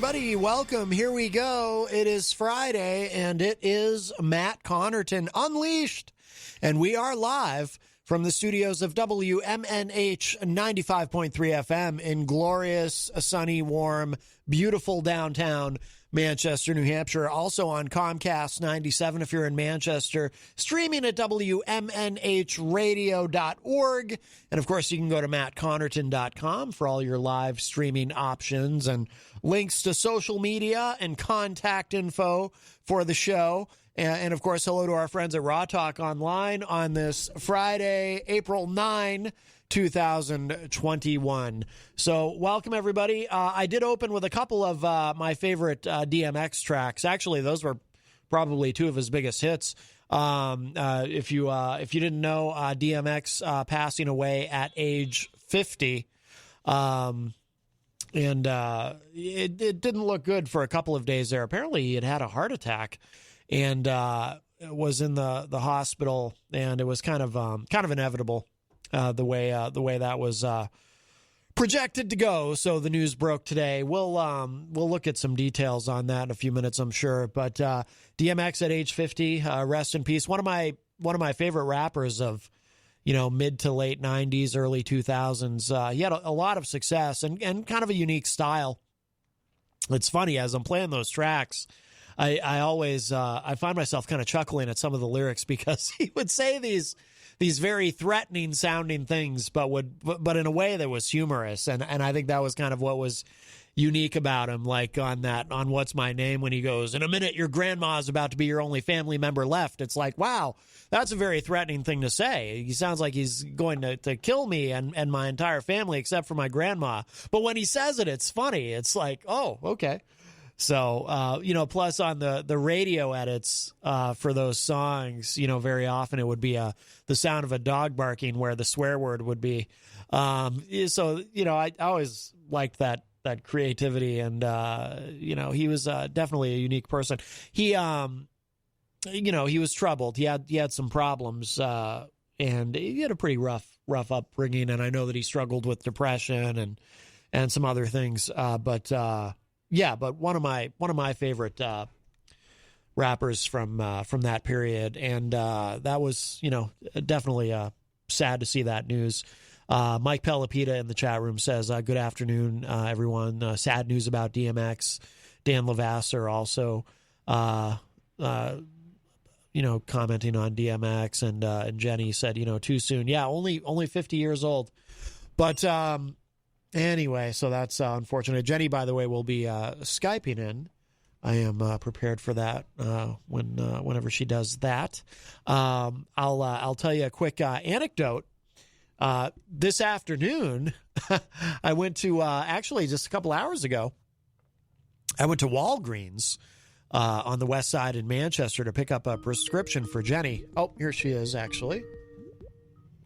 everybody. Welcome. Here we go. It is Friday, and it is Matt Connarton Unleashed. And we are live from the studios of WMNH 95.3 FM in glorious, sunny, warm, beautiful downtown Manchester, New Hampshire. Also on Comcast 97 if you're in Manchester. Streaming at WMNHradio.org. And, of course, you can go to mattconnerton.com for all your live streaming options and links to social media and contact info for the show. And, of course, hello to our friends at Raw Talk Online on this Friday, April 9, 2021. So welcome, everybody. I did open with a couple of my favorite DMX tracks. Actually, those were probably two of his biggest hits. If you didn't know, DMX passing away at age 50. And it didn't look good for a couple of days there. Apparently, he had a heart attack and was in the hospital, and it was kind of inevitable the way that was projected to go. So the news broke today. We'll look at some details on that in a few minutes, I'm sure. But DMX at age 50, rest in peace. One of my favorite rappers of mid to late 90s, early 2000s. He had a lot of success and kind of a unique style. It's funny, as I'm playing those tracks, I always I find myself kind of chuckling at some of the lyrics because he would say these very threatening sounding things, but in a way that was humorous. And I think that was kind of what was unique about him. Like on What's My Name, when he goes, "In a minute, your grandma's about to be your only family member left." It's like, wow, that's a very threatening thing to say. He sounds like he's going to kill me and my entire family except for my grandma. But when he says it, it's funny. It's like, oh, okay. So, plus on the radio edits for those songs, very often it would be the sound of a dog barking where the swear word would be. So, I always liked that creativity, and, he was definitely a unique person. He, he was troubled. He had some problems, and he had a pretty rough upbringing, and I know that he struggled with depression and some other things, but one of my favorite rappers from that period, and that was definitely sad to see that news. Mike Pelopita in the chat room says, "Good afternoon, everyone. Sad news about DMX." Dan Lavasser also commenting on DMX, and Jenny said, too soon. Yeah, only 50 years old, but. Anyway, so that's unfortunate. Jenny, by the way, will be Skyping in. I am prepared for that whenever she does that. I'll tell you a quick anecdote. This afternoon, I went to actually just a couple hours ago. I went to Walgreens on the west side in Manchester to pick up a prescription for Jenny. Oh, here she is. Actually,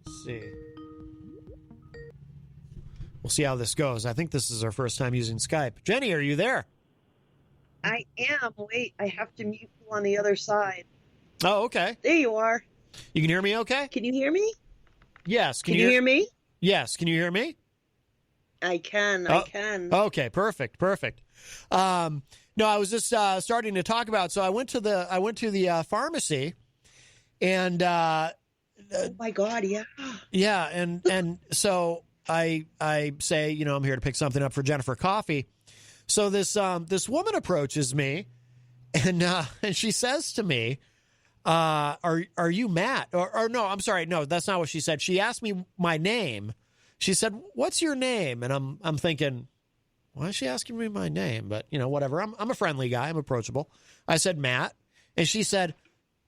let's see. We'll see how this goes. I think this is our first time using Skype. Jenny, are you there? I am. Wait, I have to mute you on the other side. Oh, okay. There you are. You can hear me okay? Can you hear me? Yes. Can you hear me? Yes. Can you hear me? I can. I can. Okay, perfect. No, I was just starting to talk about, so I went to the pharmacy, and oh my God, yeah. Yeah, and so I say, I'm here to pick something up for Jennifer Coffee. So this woman approaches me, and she says to me, "Are you Matt?" Or no, I'm sorry, no, that's not what she said. She asked me my name. She said, "What's your name?" And I'm thinking, why is she asking me my name? But whatever. I'm a friendly guy. I'm approachable. I said Matt, and she said,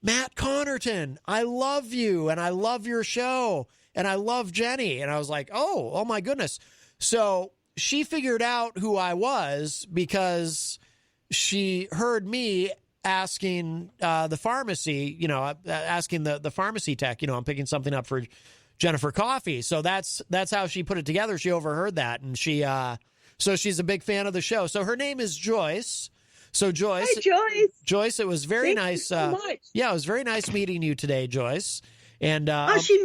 "Matt Connarton, I love you, and I love your show. And I love Jenny." And I was like, oh my goodness. So she figured out who I was because she heard me asking the pharmacy, asking the pharmacy tech, I'm picking something up for Jennifer Coffee. So that's how she put it together. She overheard that, and so she's a big fan of the show. So her name is Joyce. So Joyce. Hi, Joyce. Joyce, it was very Thank nice. You so much. Yeah, it was very nice meeting you today, Joyce. And she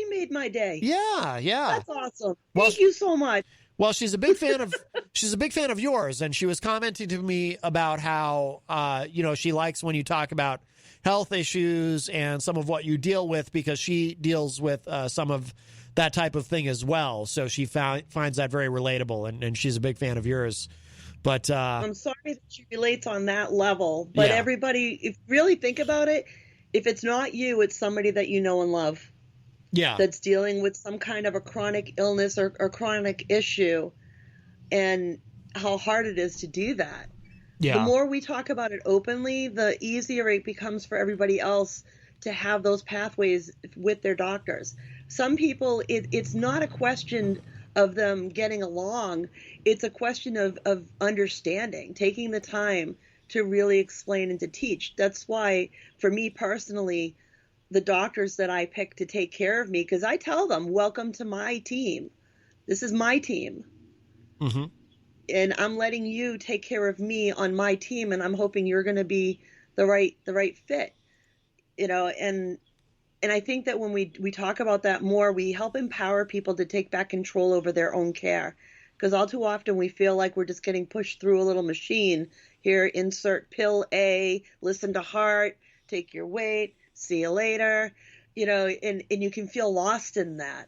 made my day. Yeah. That's awesome. Thank you so much. Well, she's a big fan of yours, and she was commenting to me about how she likes when you talk about health issues and some of what you deal with, because she deals with some of that type of thing as well. So she finds that very relatable, and she's a big fan of yours. But I'm sorry that she relates on that level, but everybody, if you really think about it, if it's not you, it's somebody that you know and love. Yeah. That's dealing with some kind of a chronic illness or chronic issue, and how hard it is to do that. Yeah. The more we talk about it openly, the easier it becomes for everybody else to have those pathways with their doctors. Some people, it's not a question of them getting along. It's a question of understanding, taking the time to really explain and to teach. That's why, for me personally, the doctors that I pick to take care of me, because I tell them, welcome to my team. This is my team. Mm-hmm. And I'm letting you take care of me on my team, and I'm hoping you're going to be the right fit. And I think that when we talk about that more, we help empower people to take back control over their own care. Because all too often we feel like we're just getting pushed through a little machine. Here, insert pill A, listen to heart, take your weight, see you later, and you can feel lost in that.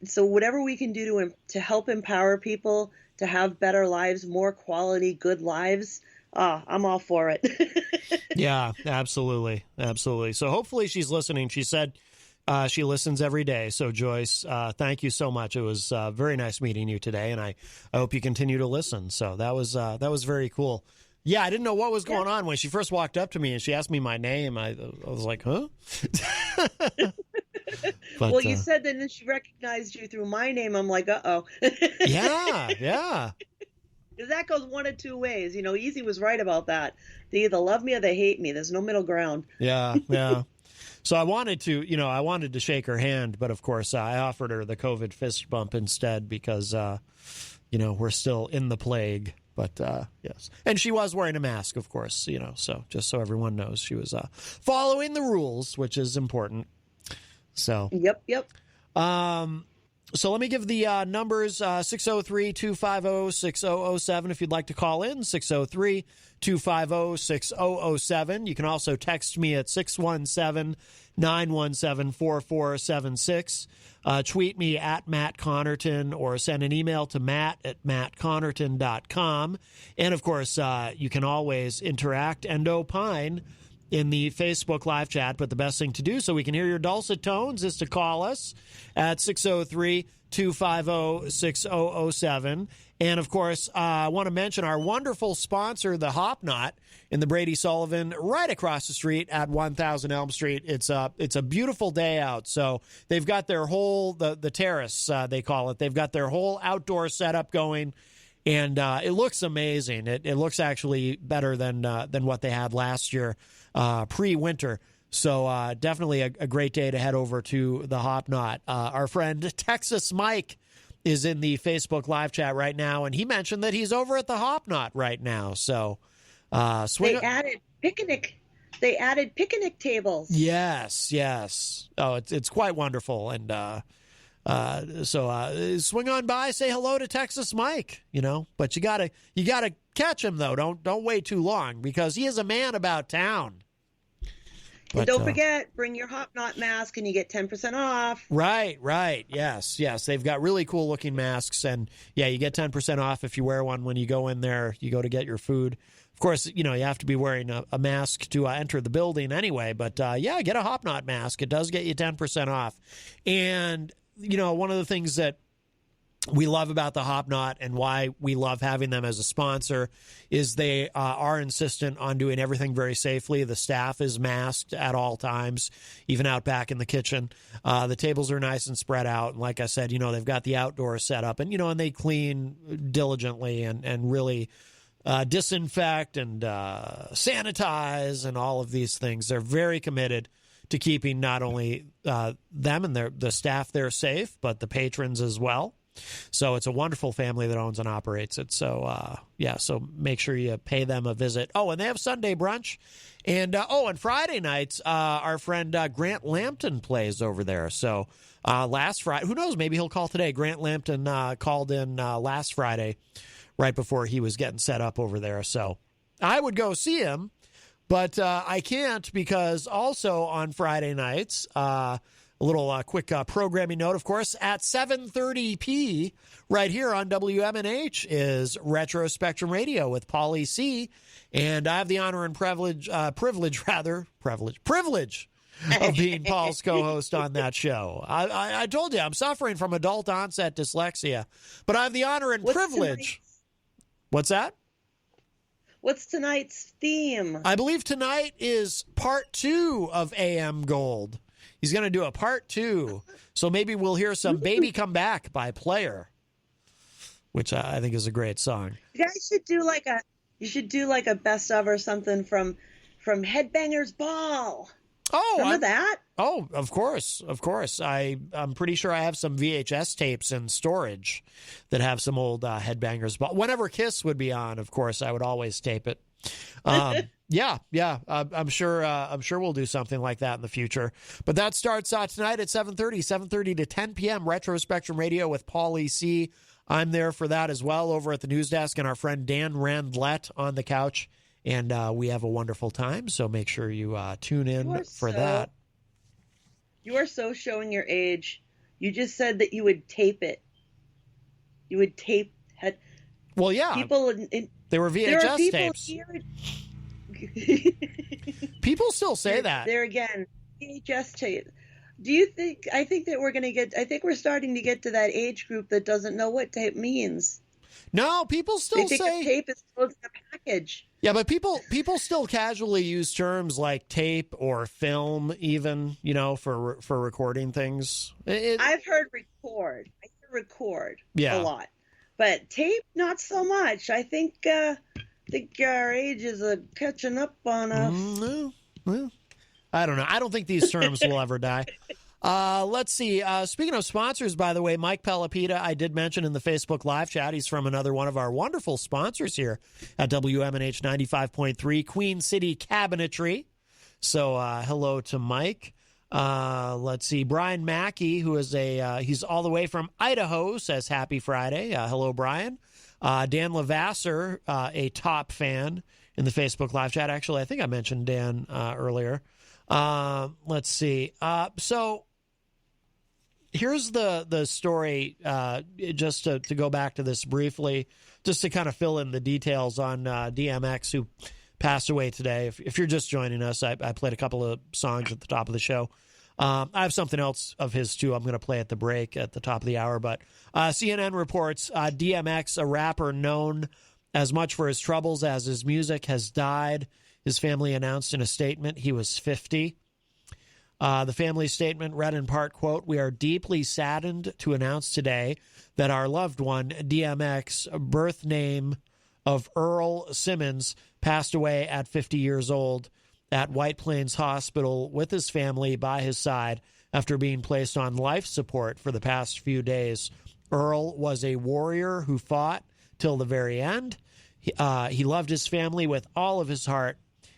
So whatever we can do to help empower people to have better lives, more quality, good lives, I'm all for it. Yeah, absolutely. Absolutely. So hopefully she's listening. She said she listens every day. So Joyce, thank you so much. It was very nice meeting you today, and I hope you continue to listen. So that was very cool. Yeah, I didn't know what was going on when she first walked up to me and she asked me my name. I was like, huh? But, well, you said that, and then she recognized you through my name. I'm like, uh-oh. Yeah. Because that goes one of two ways. Easy was right about that. They either love me or they hate me. There's no middle ground. Yeah. So I wanted to shake her hand, but of course I offered her the COVID fist bump instead because, we're still in the plague. But yes, and she was wearing a mask, of course, so just so everyone knows, she was following the rules, which is important. So Yep. So let me give the numbers, 603-250-6007 if you'd like to call in, 603-250-6007. You can also text me at 617-917-4476. Tweet me at Matt Connarton or send an email to matt@mattconnerton.com. And, of course, you can always interact and opine in the Facebook live chat, but the best thing to do so we can hear your dulcet tones is to call us at 603-250-6007. And, of course, I want to mention our wonderful sponsor, the Hop Knot, in the Brady Sullivan, right across the street at 1000 Elm Street. It's a beautiful day out, so they've got their whole, the terrace, they call it. They've got their whole outdoor setup going. And it looks amazing. It looks actually better than what they had last year, pre-winter. So definitely a great day to head over to the Hop Knot. Our friend Texas Mike is in the Facebook live chat right now, and he mentioned that he's over at the Hop Knot right now. So they added picnic tables. Yes. Oh, it's quite wonderful, and so swing on by, say hello to Texas Mike, but you gotta catch him though. Don't wait too long because he is a man about town. And don't forget, bring your Hop Knot mask and you get 10% off. Right. Yes. They've got really cool looking masks, and you get 10% off if you wear one when you go in there. You go to get your food. Of course, you have to be wearing a mask to enter the building anyway. But get a Hop Knot mask. It does get you 10% off, and one of the things that we love about the Hop Knot and why we love having them as a sponsor is they are insistent on doing everything very safely. The staff is masked at all times, even out back in the kitchen. The tables are nice and spread out. And like I said, they've got the outdoor setup, and, and they clean diligently and really disinfect and sanitize and all of these things. They're very committed to keeping not only them and the staff there safe, but the patrons as well. So it's a wonderful family that owns and operates it. So, so make sure you pay them a visit. Oh, and they have Sunday brunch. And, and Friday nights, our friend Grant Lampton plays over there. So last Friday. Who knows? Maybe he'll call today. Grant Lampton called in last Friday, right before he was getting set up over there. So I would go see him, but I can't because also on Friday nights, a little quick programming note, of course, at 7:30 right here on WMNH is Retro Spectrum Radio with Paulie C. And I have the honor and privilege of being Paul's co-host on that show. I told you, I'm suffering from adult onset dyslexia, but I have the honor and privilege. What's that? What's tonight's theme? I believe tonight is part 2 of AM Gold. He's going to do a part 2. So maybe we'll hear some Baby Come Back by Player, which I think is a great song. You guys should do like a best of or something from Headbangers Ball. Oh, remember that? Oh, of course. I'm pretty sure I have some VHS tapes in storage that have some old Headbangers Ball. Whenever Kiss would be on, of course, I would always tape it. Yeah. I'm sure we'll do something like that in the future. But that starts tonight at 7:30 to 10 p.m. Retro Spectrum Radio with Paulie C. I'm there for that as well over at the news desk, and our friend Dan Randlett on the couch. And we have a wonderful time, so make sure you tune in for that. You are so showing your age. You just said that you would tape You would tape. Well, yeah. People they were VHS tapes. Here. People still say that. There again, VHS tape. Do you think? I think that we're starting to get to that age group that doesn't know what tape means. No, people still they think say tape is close to package. Yeah, but people still casually use terms like tape or film, even for recording things. I've heard record. I hear record a lot, but tape not so much. I think our ages are catching up on us. Well, I don't know. I don't think these terms will ever die. Let's see. Speaking of sponsors, by the way, Mike Pelopita, I did mention in the Facebook live chat, he's from another one of our wonderful sponsors here at WMNH 95.3, Queen City Cabinetry. So hello to Mike. Let's see. Brian Mackey, who is he's all the way from Idaho, says happy Friday. Hello, Brian. Dan Lavasser, a top fan in the Facebook live chat. Actually, I think I mentioned Dan earlier. Let's see. So here's the story, just to go back to this briefly, just to kind of fill in the details on DMX, who passed away today. If you're just joining us, I played a couple of songs at the top of the show. I have something else of his, too, I'm going to play at the break at the top of the hour. But CNN reports DMX, a rapper known as much for his troubles as his music, has died. His family announced in a statement he was 50. The family statement read in part, quote, "We are deeply saddened to announce today that our loved one, DMX, birth name of Earl Simmons, passed away at 50 years old at White Plains Hospital with his family by his side after being placed on life support for the past few days. Earl was a warrior who fought till the very end. He loved his family with all of his heart,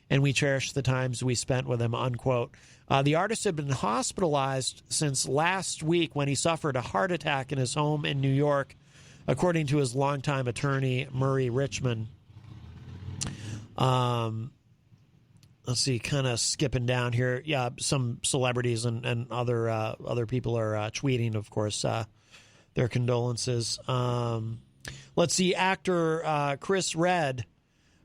and we cherish the times we spent with him," unquote. The artist had been hospitalized since last week when he suffered a heart attack in his home in New York, according to his longtime attorney, Murray Richmond. Let's see, kind of skipping down here. Yeah, some celebrities and other people are tweeting, of course, their condolences. Let's see, actor Chris Redd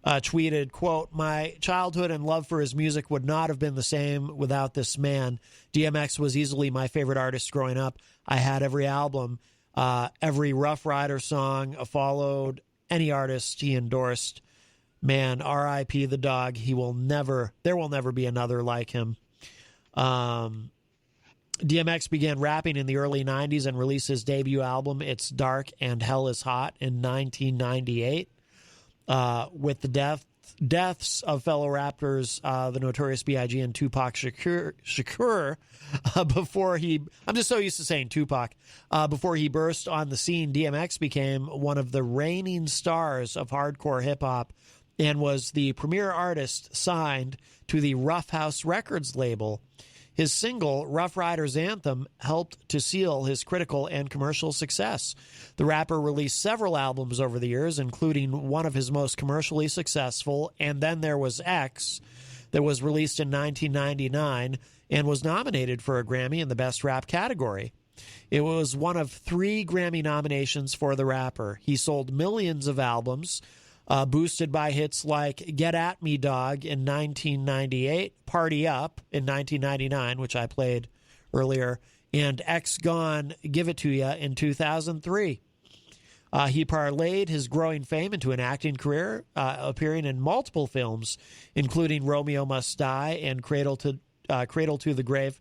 tweeted, quote, "My childhood and love for his music would not have been the same without this man. DMX was easily my favorite artist growing up. I had every album, every Rough Rider song, followed any artist he endorsed. Man, R.I.P. the dog. There will never be another like him." DMX began rapping in the early 90s and released his debut album, It's Dark and Hell is Hot, in 1998. With the deaths of fellow rappers, the Notorious B.I.G. and Tupac Shakur, I'm just so used to saying Tupac, before he burst on the scene, DMX became one of the reigning stars of hardcore hip-hop and was the premier artist signed to the Rough House Records label. His single, Rough Riders Anthem, helped to seal his critical and commercial success. The rapper released several albums over the years, including one of his most commercially successful, And Then There Was X, that was released in 1999 and was nominated for a Grammy in the Best Rap category. It was one of 3 Grammy nominations for the rapper. He sold millions of albums, boosted by hits like Get At Me Dog in 1998, Party Up in 1999, which I played earlier, and X Gone, Give It To Ya in 2003. He parlayed his growing fame into an acting career, appearing in multiple films, including Romeo Must Die and Cradle to the Grave.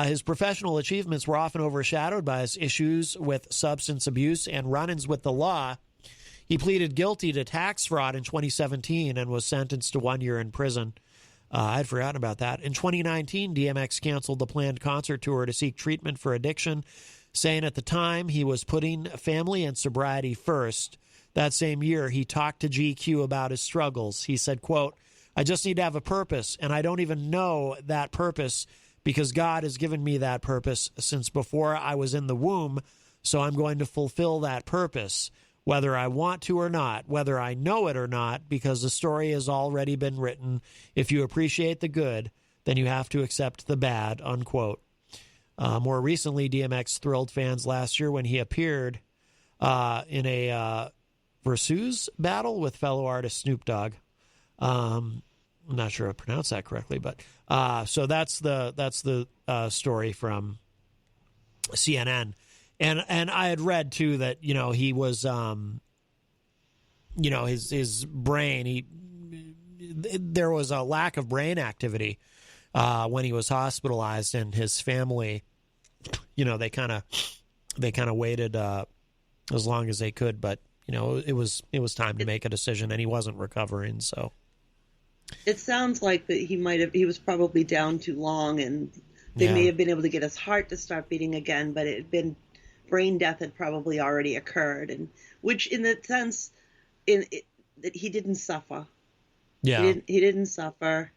His professional achievements were often overshadowed by his issues with substance abuse and run-ins with the law. He pleaded guilty to tax fraud in 2017 and was sentenced to 1 year in prison. I'd forgotten about that. In 2019, DMX canceled the planned concert tour to seek treatment for addiction, saying at the time he was putting family and sobriety first. That same year, he talked to GQ about his struggles. He said, quote, "I just need to have a purpose, and I don't even know that purpose because God has given me that purpose since before I was in the womb, so I'm going to fulfill that purpose, whether I want to or not, whether I know it or not, because the story has already been written. If you appreciate the good, then you have to accept the bad," unquote. More recently, DMX thrilled fans last year when he appeared in a Versus battle with fellow artist Snoop Dogg. I'm not sure I pronounced that correctly, but so that's the story from CNN. And I had read too that he was his brain, there was a lack of brain activity when he was hospitalized, and his family, they kind of waited as long as they could, but it was time to make a decision, and he wasn't recovering. So it sounds like that he was probably down too long, and they may have been able to get his heart to start beating again, but brain death had probably already occurred, and which in the sense that he didn't suffer. Yeah, he didn't suffer,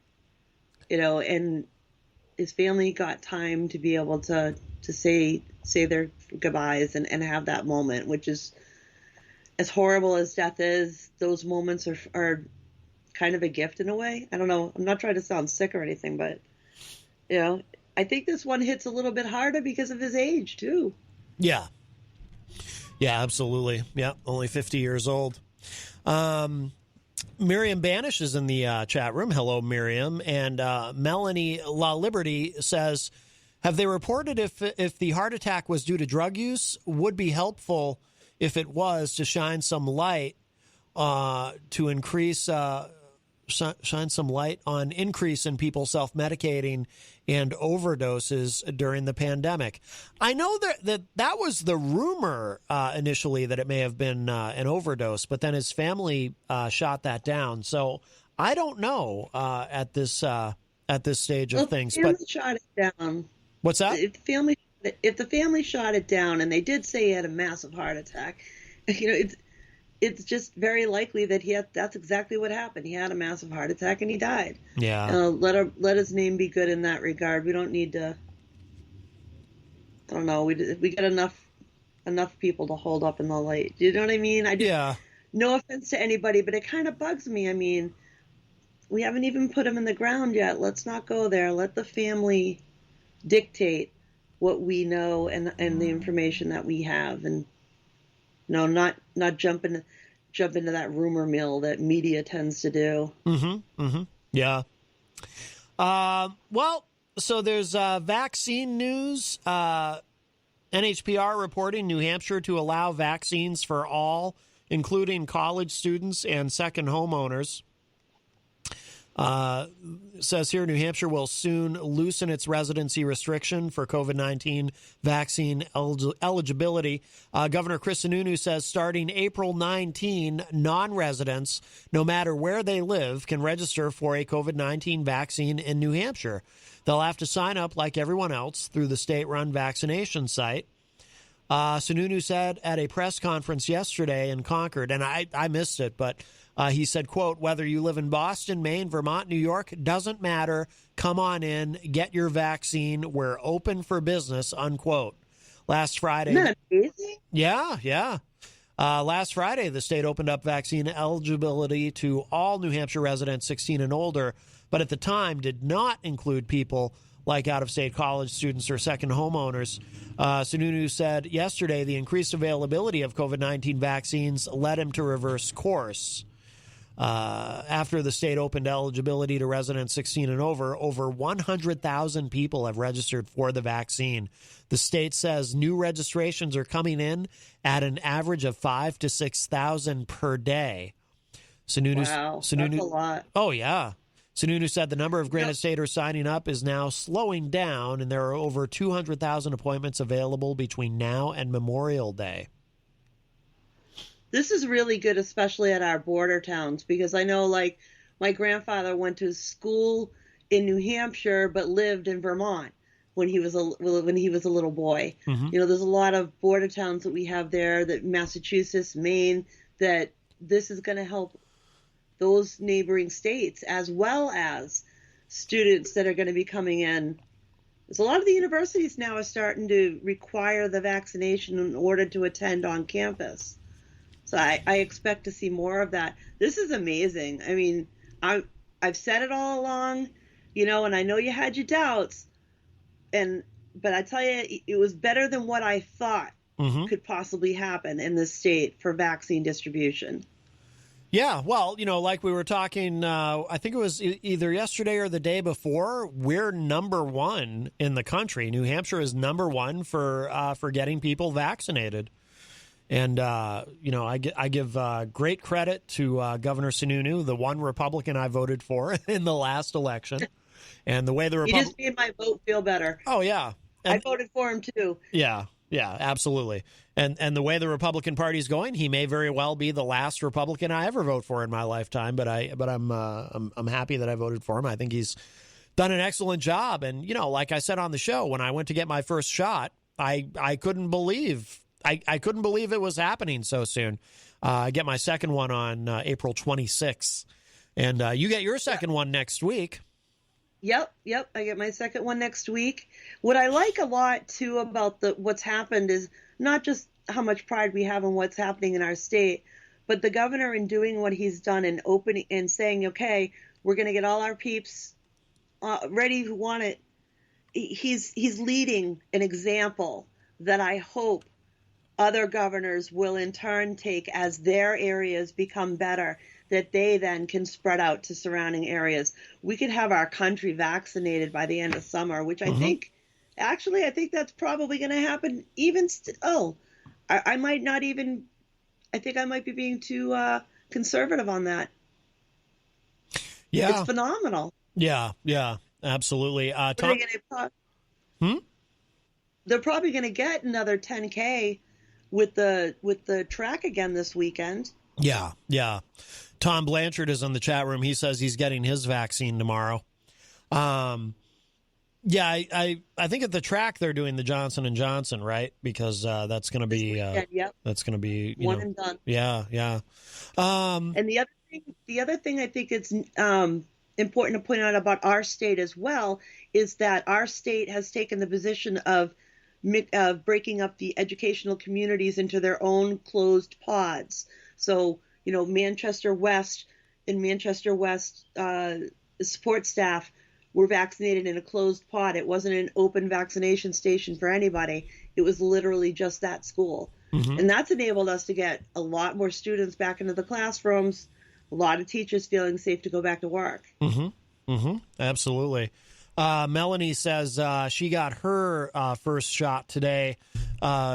and his family got time to be able to say their goodbyes and have that moment, which is, as horrible as death is, those moments are kind of a gift in a way. I don't know. I'm not trying to sound sick or anything, but I think this one hits a little bit harder because of his age too. Yeah, absolutely. Yeah, only 50 years old. Miriam Banish is in the chat room. Hello, Miriam. And Melanie La Liberty says, have they reported if the heart attack was due to drug use? Would be helpful if it was to shine some light to increase shine some light on increase in people self-medicating and overdoses during the pandemic. I know that was the rumor initially, that it may have been an overdose, but then his family shot that down. So I don't know at this stage of things. But shot it down. What's that? If the family shot it down, and they did say he had a massive heart attack, it's just very likely that that's exactly what happened. He had a massive heart attack and he died. Yeah. Let his name be good in that regard. We don't need to. I don't know. We get enough people to hold up in the light. Do you know what I mean? No offense to anybody, but it kind of bugs me. I mean, we haven't even put him in the ground yet. Let's not go there. Let the family dictate what we know and the information that we have, and not jump into that rumor mill that media tends to do. Yeah. Well, so there's vaccine news. NHPR reporting New Hampshire to allow vaccines for all, including college students and second homeowners. It says here, New Hampshire will soon loosen its residency restriction for COVID-19 vaccine eligibility. Governor Chris Sununu says starting April 19, non-residents, no matter where they live, can register for a COVID-19 vaccine in New Hampshire. They'll have to sign up like everyone else through the state-run vaccination site. Sununu said at a press conference yesterday in Concord, and I missed it, but He said, quote, "Whether you live in Boston, Maine, Vermont, New York, doesn't matter. Come on in, get your vaccine. We're open for business," unquote. Last Friday. Isn't that amazing? Yeah. Last Friday, the state opened up vaccine eligibility to all New Hampshire residents 16 and older, but at the time did not include people like out-of-state college students or second homeowners. Sununu said yesterday the increased availability of COVID-19 vaccines led him to reverse course. After the state opened eligibility to residents 16 and over 100,000 people have registered for the vaccine. The state says new registrations are coming in at an average of 5,000 to 6,000 per day. Wow, that's a lot. Oh, yeah. Sununu said the number of Granite Staters signing up is now slowing down, and there are over 200,000 appointments available between now and Memorial Day. This is really good, especially at our border towns, because I know, like, my grandfather went to school in New Hampshire but lived in Vermont when he was a little boy. Mm-hmm. You know, there's a lot of border towns that we have there, that Massachusetts, Maine, that this is going to help those neighboring states, as well as students that are going to be coming in. There's a lot of the universities now are starting to require the vaccination in order to attend on campus. So I expect to see more of that. This is amazing. I mean, I've said it all along, you know, and I know you had your doubts, but I tell you, it was better than what I thought could possibly happen in this state for vaccine distribution. Yeah, well, you know, like we were talking, I think it was either yesterday or the day before, we're number one in the country. New Hampshire is number one for getting people vaccinated. And, you know, I give great credit to Governor Sununu, the one Republican I voted for in the last election. And the way the You just made my vote feel better. Oh, yeah. And I voted for him, too. Yeah, absolutely. And the way the Republican Party is going, he may very well be the last Republican I ever vote for in my lifetime. But I'm happy that I voted for him. I think he's done an excellent job. And, you know, like I said on the show, when I went to get my first shot, I couldn't believe I couldn't believe it was happening so soon. I get my second one on April 26th. And you get your second one next week. Yep. I get my second one next week. What I like a lot, too, about what's happened is not just how much pride we have in what's happening in our state, but the governor in doing what he's done and opening and saying, okay, we're going to get all our peeps ready who want it. He's leading an example that I hope other governors will in turn take as their areas become better, that they then can spread out to surrounding areas. We could have our country vaccinated by the end of summer, which I think that's probably going to happen even still. I might not even, I think I might be being too conservative on that. Yeah. It's phenomenal. Yeah, absolutely. Tom? They're probably going to get another 10K with the track again this weekend. Yeah. Tom Blanchard is in the chat room. He says he's getting his vaccine tomorrow. Yeah, I think at the track they're doing the Johnson & Johnson, right? Because that's going to be that's going to be one and done. Yeah. And the other thing I think it's important to point out about our state as well is that our state has taken the position of breaking up the educational communities into their own closed pods. So, you know, Manchester West support staff were vaccinated in a closed pod. It wasn't an open vaccination station for anybody. It was literally just that school. And that's enabled us to get a lot more students back into the classrooms, a lot of teachers feeling safe to go back to work. Absolutely. Melanie says she got her first shot today.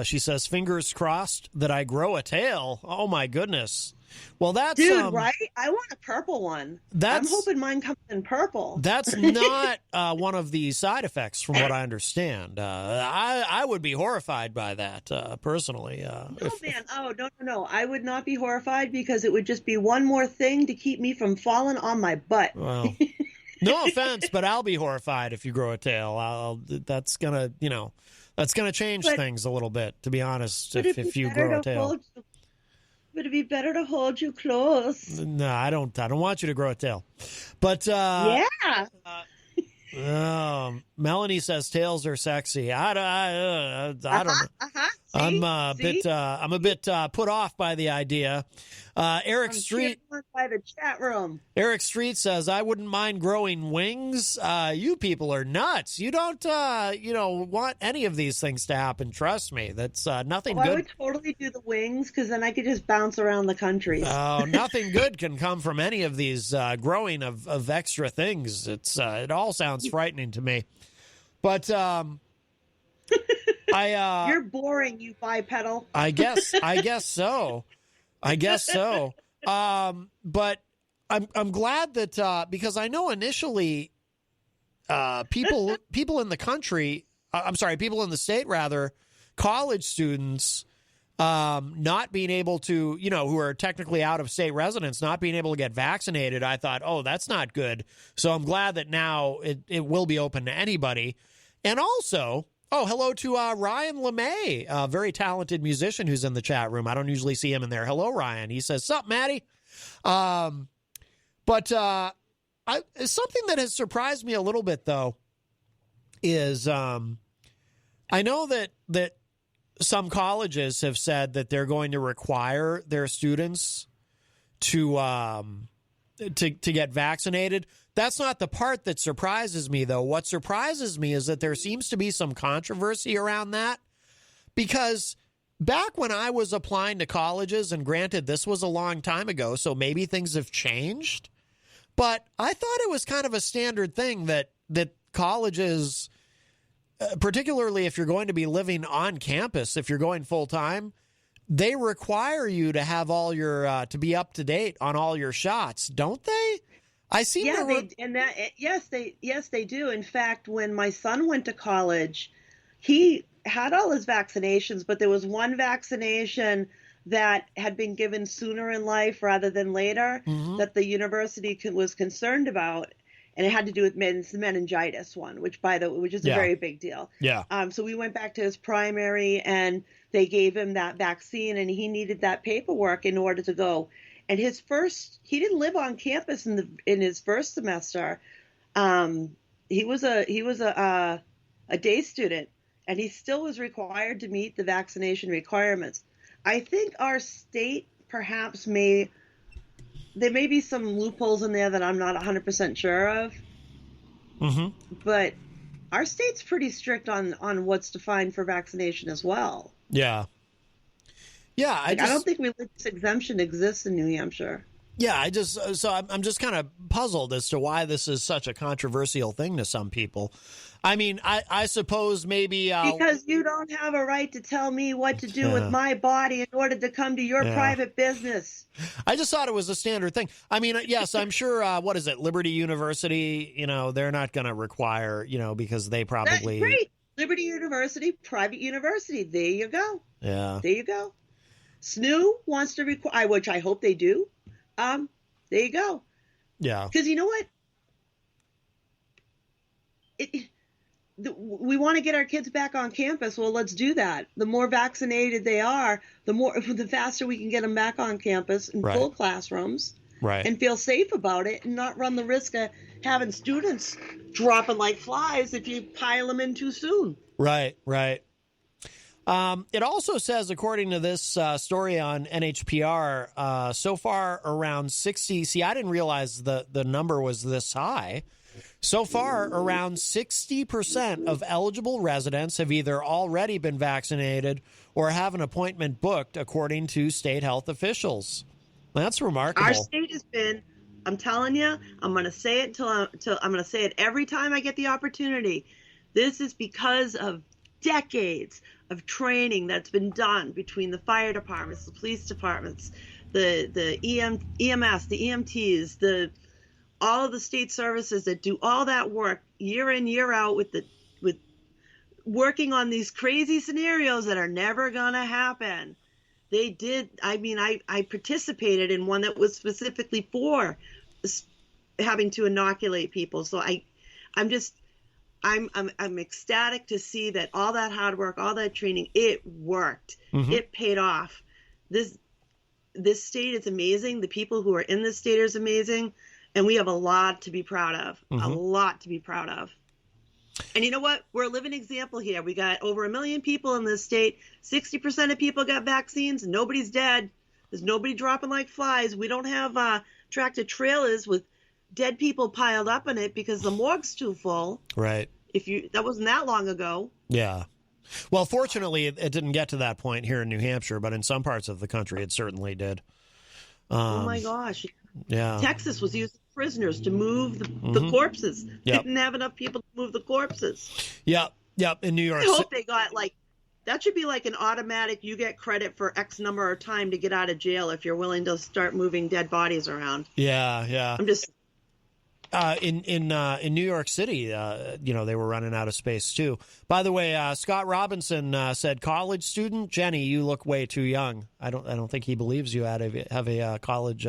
She says, fingers crossed that I grow a tail. Oh, my goodness. Well, that's... Dude, right? I want a purple one. I'm hoping mine comes in purple. That's not one of the side effects, from what I understand. I would be horrified by that, personally. No. I would not be horrified because it would just be one more thing to keep me from falling on my butt. Well... No offense, but I'll be horrified if you grow a tail. That's gonna change things a little bit, to be honest. If you grow a tail, But it'd be better to hold you close. No, I don't want you to grow a tail. But Yeah. Melanie says tails are sexy. I don't know. See? I'm a See? bit put off by the idea. Eric Street by the chat room. Eric Street says, I wouldn't mind growing wings. You people are nuts. You don't want any of these things to happen. Trust me. That's nothing good. I would totally do the wings, because then I could just bounce around the country. Oh, nothing good can come from any of these growing of extra things. It all sounds frightening to me. But you're boring, you bipedal. I guess so. But I'm glad that because I know initially people in the country, people in the state rather, college students not being able to, who are technically out of state residents, not being able to get vaccinated. I thought, oh, that's not good. So I'm glad that now it will be open to anybody. And also, hello to Ryan LeMay, a very talented musician who's in the chat room. I don't usually see him in there. Hello, Ryan. He says, "Sup, Maddie?" Something that has surprised me a little bit, though, is I know that some colleges have said that they're going to require their students to get vaccinated. That's not the part that surprises me, though. What surprises me is that there seems to be some controversy around that, because back when I was applying to colleges, and granted, this was a long time ago, so maybe things have changed, but I thought it was kind of a standard thing that colleges, particularly if you're going to be living on campus, if you're going full time, they require you to have all your to be up to date on all your shots, don't they? I seem yes, they do. In fact, when my son went to college, he had all his vaccinations, but there was one vaccination that had been given sooner in life rather than later, that the university was concerned about, and it had to do with meningitis one, which is a very big deal. Yeah. So we went back to his primary, and they gave him that vaccine, and he needed that paperwork in order to go. And he didn't live on campus in his first semester. He was a day student, and he still was required to meet the vaccination requirements. I think our state perhaps there may be some loopholes in there that I'm not 100% sure of. But our state's pretty strict on what's defined for vaccination as well. Yeah. Yeah, I don't think religious exemption exists in New Hampshire. Yeah, I'm just kind of puzzled as to why this is such a controversial thing to some people. I mean, I suppose maybe because you don't have a right to tell me what to do with my body in order to come to your private business. I just thought it was a standard thing. I mean, yes, I'm sure. What is it, Liberty University? They're not going to require, because they probably. That's great. Liberty University, private university. There you go. Yeah. There you go. SNU wants to require, which I hope they do. There you go. Yeah. Because you know what? We want to get our kids back on campus. Well, let's do that. The more vaccinated they are, the faster we can get them back on campus in full classrooms, and feel safe about it, and not run the risk of having students dropping like flies if you pile them in too soon. Right. It also says, according to this story on NHPR, so far around 60. See, I didn't realize the number was this high. So far, around 60% of eligible residents have either already been vaccinated or have an appointment booked, according to state health officials. That's remarkable. Our state has been, I'm telling you, I'm going to say it I'm going to say it every time I get the opportunity. This is because of decades of training that's been done between the fire departments, the police departments, the EMS, the EMTs, all of the state services that do all that work year in, year out with working on these crazy scenarios that are never going to happen. They did. I mean, I participated in one that was specifically for having to inoculate people. So I'm ecstatic to see that all that hard work, all that training, it worked. It paid off. this state is amazing. The people who are in this state is amazing. And we have a lot to be proud of, a lot to be proud of. And you know what? We're a living example here. We got over 1 million people in this state. 60% of people got vaccines. Nobody's dead. There's nobody dropping like flies. We don't have tractor trailers with dead people piled up in it because the morgue's too full. Right. That wasn't that long ago. Yeah. Well, fortunately, it didn't get to that point here in New Hampshire, but in some parts of the country, it certainly did. Oh my gosh. Yeah. Texas was using prisoners to move the corpses. Yep. Didn't have enough people to move the corpses. Yep. In New York. I hope they got that should be like an automatic, you get credit for X number of time to get out of jail if you're willing to start moving dead bodies around. Yeah. I'm just in New York City, they were running out of space too. By the way, Scott Robinson said, "College student Jenny, you look way too young." I don't think he believes you have a college.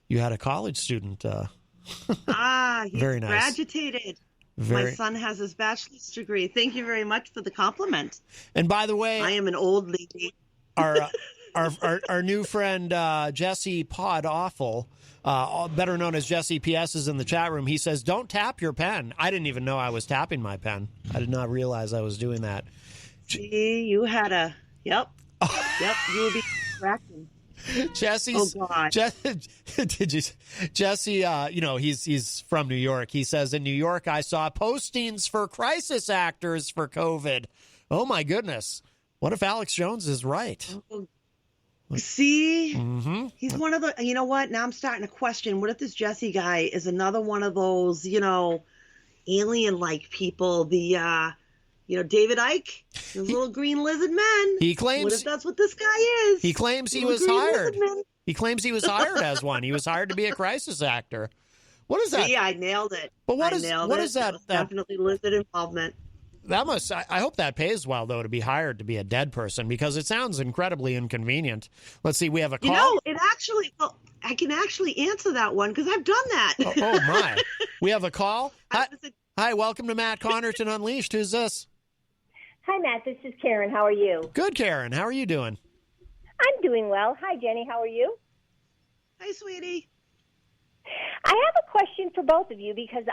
You had a college student. he's very nice. Graduated. My son has his bachelor's degree. Thank you very much for the compliment. And by the way, I am an old lady. Our new friend Jesse Pod Awful, better known as Jesse PS, is in the chat room. He says, "Don't tap your pen." I didn't even know I was tapping my pen. I did not realize I was doing that. Gee, you had a yep. You would be distracting. Jesse's, oh God. Jesse, he's from New York. He says, "In New York, I saw postings for crisis actors for COVID." Oh my goodness. What if Alex Jones is right? See, he's one of the, you know what? Now I'm starting to question, what if this Jesse guy is another one of those, alien-like people, the, David Icke, those little green lizard men. He claims. What if that's what this guy is? He claims he was hired. He claims he was hired as one. He was hired to be a crisis actor. What is that? See, I nailed it. But what is that? Definitely lizard involvement. I hope that pays well, though, to be hired to be a dead person, because it sounds incredibly inconvenient. Let's see, we have a call. I can actually answer that one because I've done that. Oh my. We have a call. Hi, welcome to Matt Connarton Unleashed. Who's this? Hi, Matt. This is Karen. How are you? Good, Karen. How are you doing? I'm doing well. Hi, Jenny. How are you? Hi, sweetie. I have a question for both of you because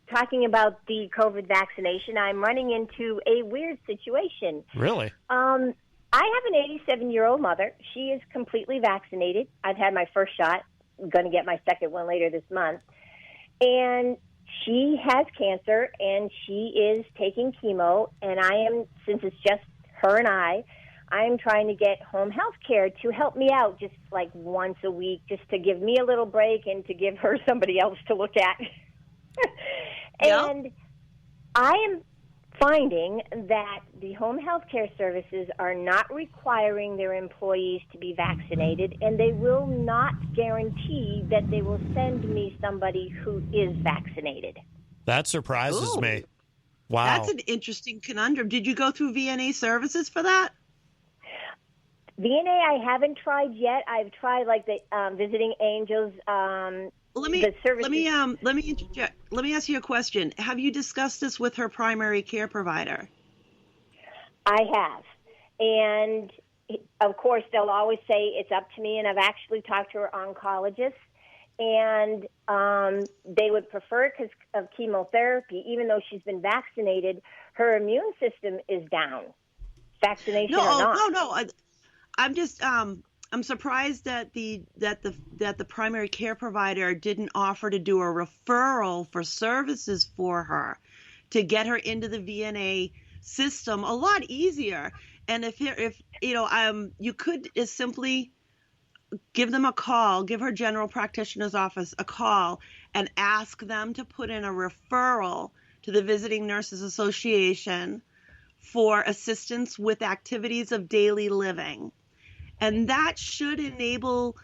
talking about the COVID vaccination, I'm running into a weird situation. Really? I have an 87-year-old mother. She is completely vaccinated. I've had my first shot. I'm going to get my second one later this month. And she has cancer, and she is taking chemo. And since it's just her and I'm trying to get home health care to help me out just like once a week, just to give me a little break and to give her somebody else to look at. And I am finding that the home health care services are not requiring their employees to be vaccinated, and they will not guarantee that they will send me somebody who is vaccinated. That surprises me. Wow. That's an interesting conundrum. Did you go through VNA services for that? VNA I haven't tried yet. I've tried like the Visiting Angels. Let me ask you a question. Have you discussed this with her primary care provider? I have. And of course, they'll always say it's up to me. And I've actually talked to her oncologist, and they would prefer because of chemotherapy, even though she's been vaccinated, her immune system is down. Vaccination or not. No. I'm just I'm surprised that the primary care provider didn't offer to do a referral for services for her to get her into the VNA system a lot easier. And if you could simply give them a call, give her general practitioner's office a call, and ask them to put in a referral to the Visiting Nurses Association for assistance with activities of daily living. And that should enable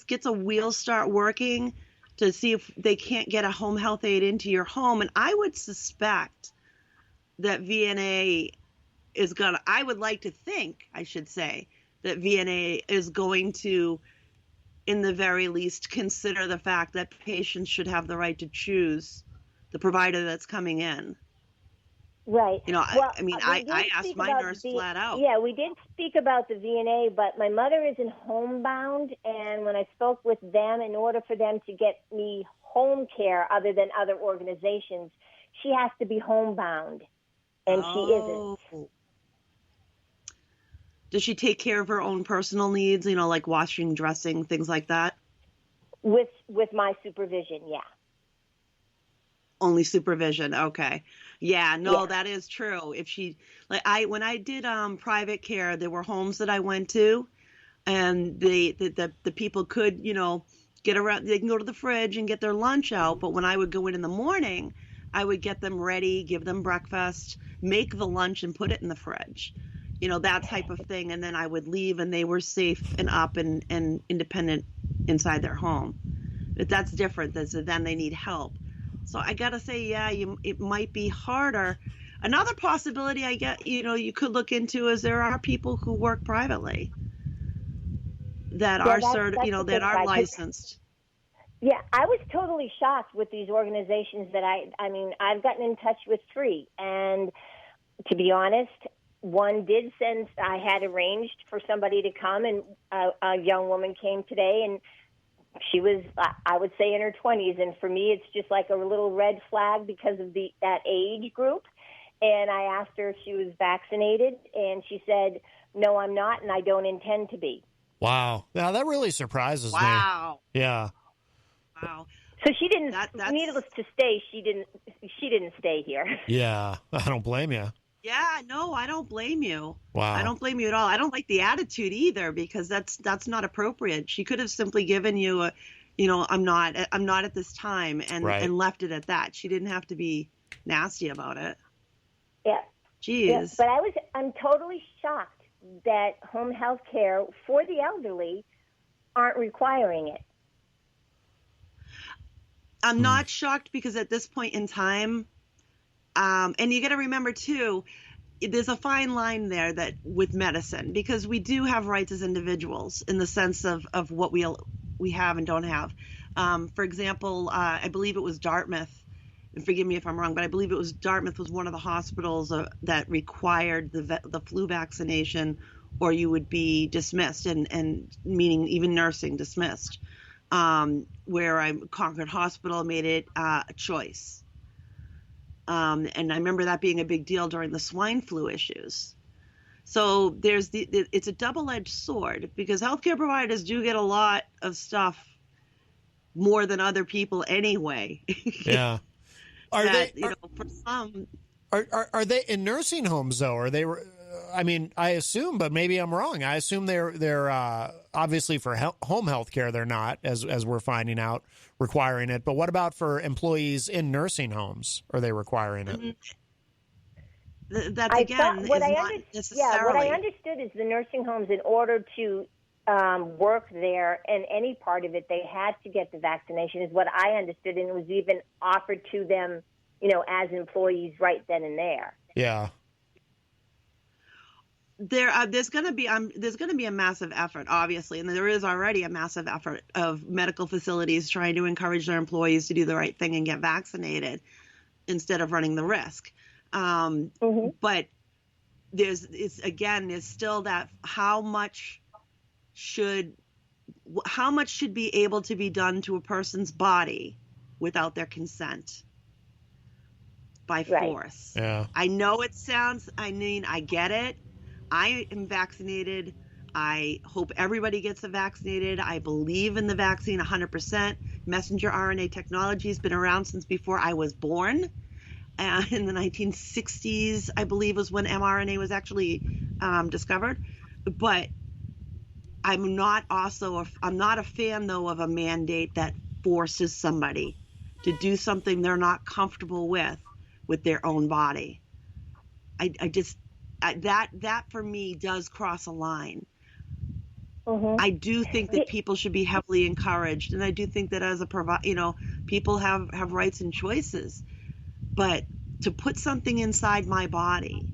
gets a wheel start working to see if they can't get a home health aide into your home. And I would suspect that VNA I would like to think, I should say, that VNA is going to, in the very least, consider the fact that patients should have the right to choose the provider that's coming in. Right. You know, Well, I asked my nurse flat out. Yeah, we did speak about the VNA, but my mother isn't homebound, and when I spoke with them, in order for them to get me home care other than other organizations, she has to be homebound, and she isn't. Does she take care of her own personal needs, you know, like washing, dressing, things like that? With my supervision, yeah. Only supervision. Okay. Yeah, no, that is true. If she, when I did private care, there were homes that I went to, and the people could, you know, get around, they can go to the fridge and get their lunch out. But when I would go in the morning, I would get them ready, give them breakfast, make the lunch and put it in the fridge, you know, that type of thing. And then I would leave and they were safe and up and independent inside their home. But that's different. Then they need help. So I got to say, yeah, it might be harder. Another possibility I get, you know, you could look into is there are people who work privately that are that are licensed. Yeah, I was totally shocked with these organizations that I mean, I've gotten in touch with 3, and to be honest, one did send, I had arranged for somebody to come, and a young woman came today, and she was, I would say, in her 20s, and for me, it's just like a little red flag because of that age group. And I asked her if she was vaccinated, and she said, "No, I'm not, and I don't intend to be." Wow, now that really surprises me. Wow. Yeah. Wow. So she didn't. Needless to say, she didn't stay here. Yeah, I don't blame you. Yeah, no, I don't blame you. Wow. I don't blame you at all. I don't like the attitude either, because that's not appropriate. She could have simply given you a, you know, I'm not at this time, and left it at that. She didn't have to be nasty about it. Yeah. Jeez. Yeah, but I'm totally shocked that home health care for the elderly aren't requiring it. I'm not shocked, because at this point in time, and you got to remember too, there's a fine line there that with medicine, because we do have rights as individuals in the sense of what we have and don't have. For example, I believe it was Dartmouth, and forgive me if I'm wrong, but I believe it was Dartmouth was one of the hospitals that required the flu vaccination, or you would be dismissed, and meaning even nursing dismissed. Where Concord Hospital made it a choice. And I remember that being a big deal during the swine flu issues. So it's a double-edged sword, because healthcare providers do get a lot of stuff more than other people anyway. Yeah. Are they in nursing homes though? Are they? I mean, I assume, but maybe I'm wrong. I assume they're obviously for home health care. They're not, as we're finding out, requiring it. But what about for employees in nursing homes? Are they requiring it? That's again not necessarily. What I understood is the nursing homes, in order to work there and any part of it, they had to get the vaccination, is what I understood, and it was even offered to them, you know, as employees right then and there. Yeah. There's going to be a massive effort, obviously, and there is already a massive effort of medical facilities trying to encourage their employees to do the right thing and get vaccinated instead of running the risk. But there's still that how much should be able to be done to a person's body without their consent by force. Yeah. I know it sounds, I get it. I am vaccinated. I hope everybody gets vaccinated. I believe in the vaccine 100%. Messenger RNA technology has been around since before I was born. In the 1960s, I believe, was when mRNA was actually discovered. But I'm not a fan, though, of a mandate that forces somebody to do something they're not comfortable with their own body. That for me does cross a line. I do think that people should be heavily encouraged, and I do think that as people have rights and choices. But to put something inside my body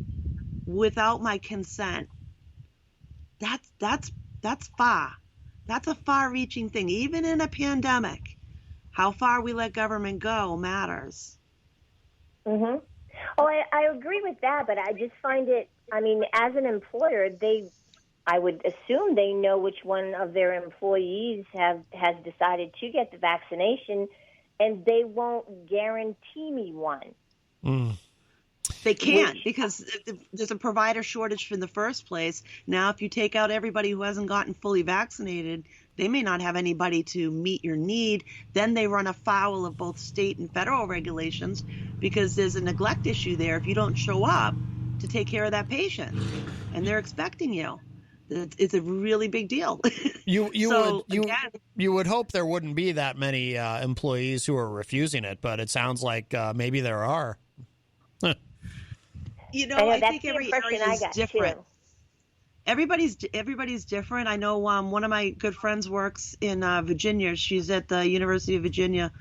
without my consent, that's far. That's a far-reaching thing. Even in a pandemic, how far we let government go matters. Oh, I agree with that, but I just find it, I mean, as an employer, I would assume they know which one of their employees has decided to get the vaccination, and they won't guarantee me one. Mm. They can't because there's a provider shortage in the first place. Now, if you take out everybody who hasn't gotten fully vaccinated, they may not have anybody to meet your need. Then they run afoul of both state and federal regulations because there's a neglect issue there if you don't show up to take care of that patient, and they're expecting you. It's a really big deal. You would hope there wouldn't be that many employees who are refusing it, but it sounds like maybe there are. I think every area is different. Too. Everybody's different. I know one of my good friends works in Virginia. She's at the University of Virginia.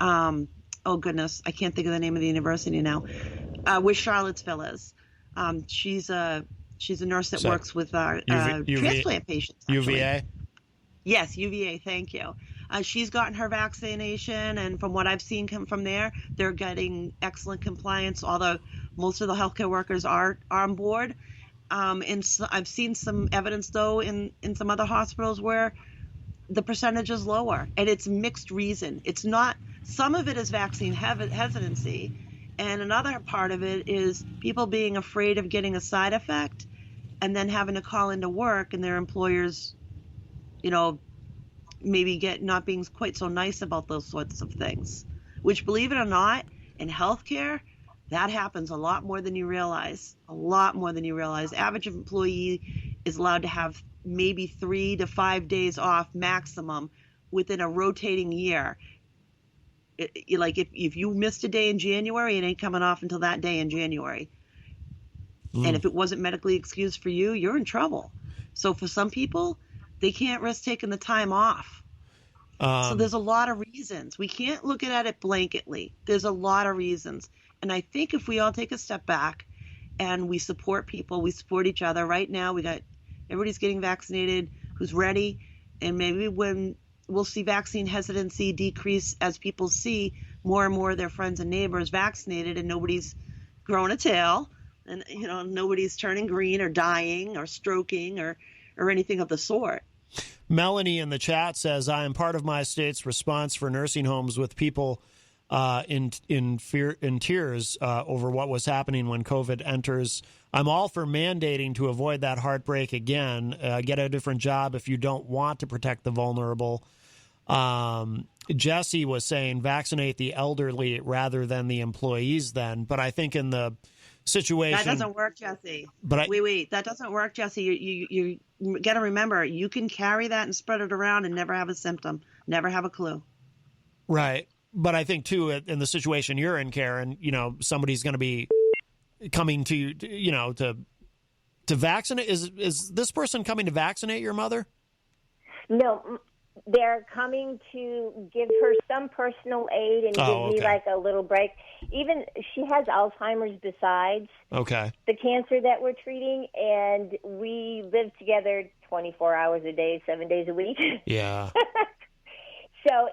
Oh goodness, I can't think of the name of the university now. Where Charlottesville is. She's a nurse that works with transplant patients. Actually. UVA. Yes, UVA. Thank you. She's gotten her vaccination, and from what I've seen come from there, they're getting excellent compliance. Although most of the healthcare workers are on board, and so I've seen some evidence though in some other hospitals where the percentage is lower, and it's mixed reason. It's not. Some of it is vaccine hesitancy, and another part of it is people being afraid of getting a side effect, and then having to call into work, and their employers, maybe not being quite so nice about those sorts of things, which, believe it or not, in healthcare, that happens a lot more than you realize. A lot more than you realize. Average employee is allowed to have maybe 3 to 5 days off maximum within a rotating year. Like if you missed a day in January, it ain't coming off until that day in January. And if it wasn't medically excused for you, you're in trouble. So for some people, they can't risk taking the time off. So there's a lot of reasons. We can't look at it blanketly. There's a lot of reasons. And I think if we all take a step back and we support people, we support each other. Right now, everybody's getting vaccinated who's ready. And maybe when we'll see vaccine hesitancy decrease as people see more and more of their friends and neighbors vaccinated and nobody's growing a tail and, nobody's turning green or dying or stroking or anything of the sort. Melanie in the chat says, I am part of my state's response for nursing homes with people in tears over what was happening when COVID enters. I'm all for mandating to avoid that heartbreak again. Get a different job if you don't want to protect the vulnerable. Jesse was saying vaccinate the elderly rather than the employees then. But I think in the situation... That doesn't work, Jesse. But wait. That doesn't work, Jesse. You got to remember, you can carry that and spread it around and never have a symptom, never have a clue. Right. But I think, too, in the situation you're in, Karen, somebody's going to be coming to you, to vaccinate. Is this person coming to vaccinate your mother? No, they're coming to give her some personal aid and give me like a little break. Even she has Alzheimer's besides the cancer that we're treating, and we live together 24 hours a day, 7 days a week. Yeah. So,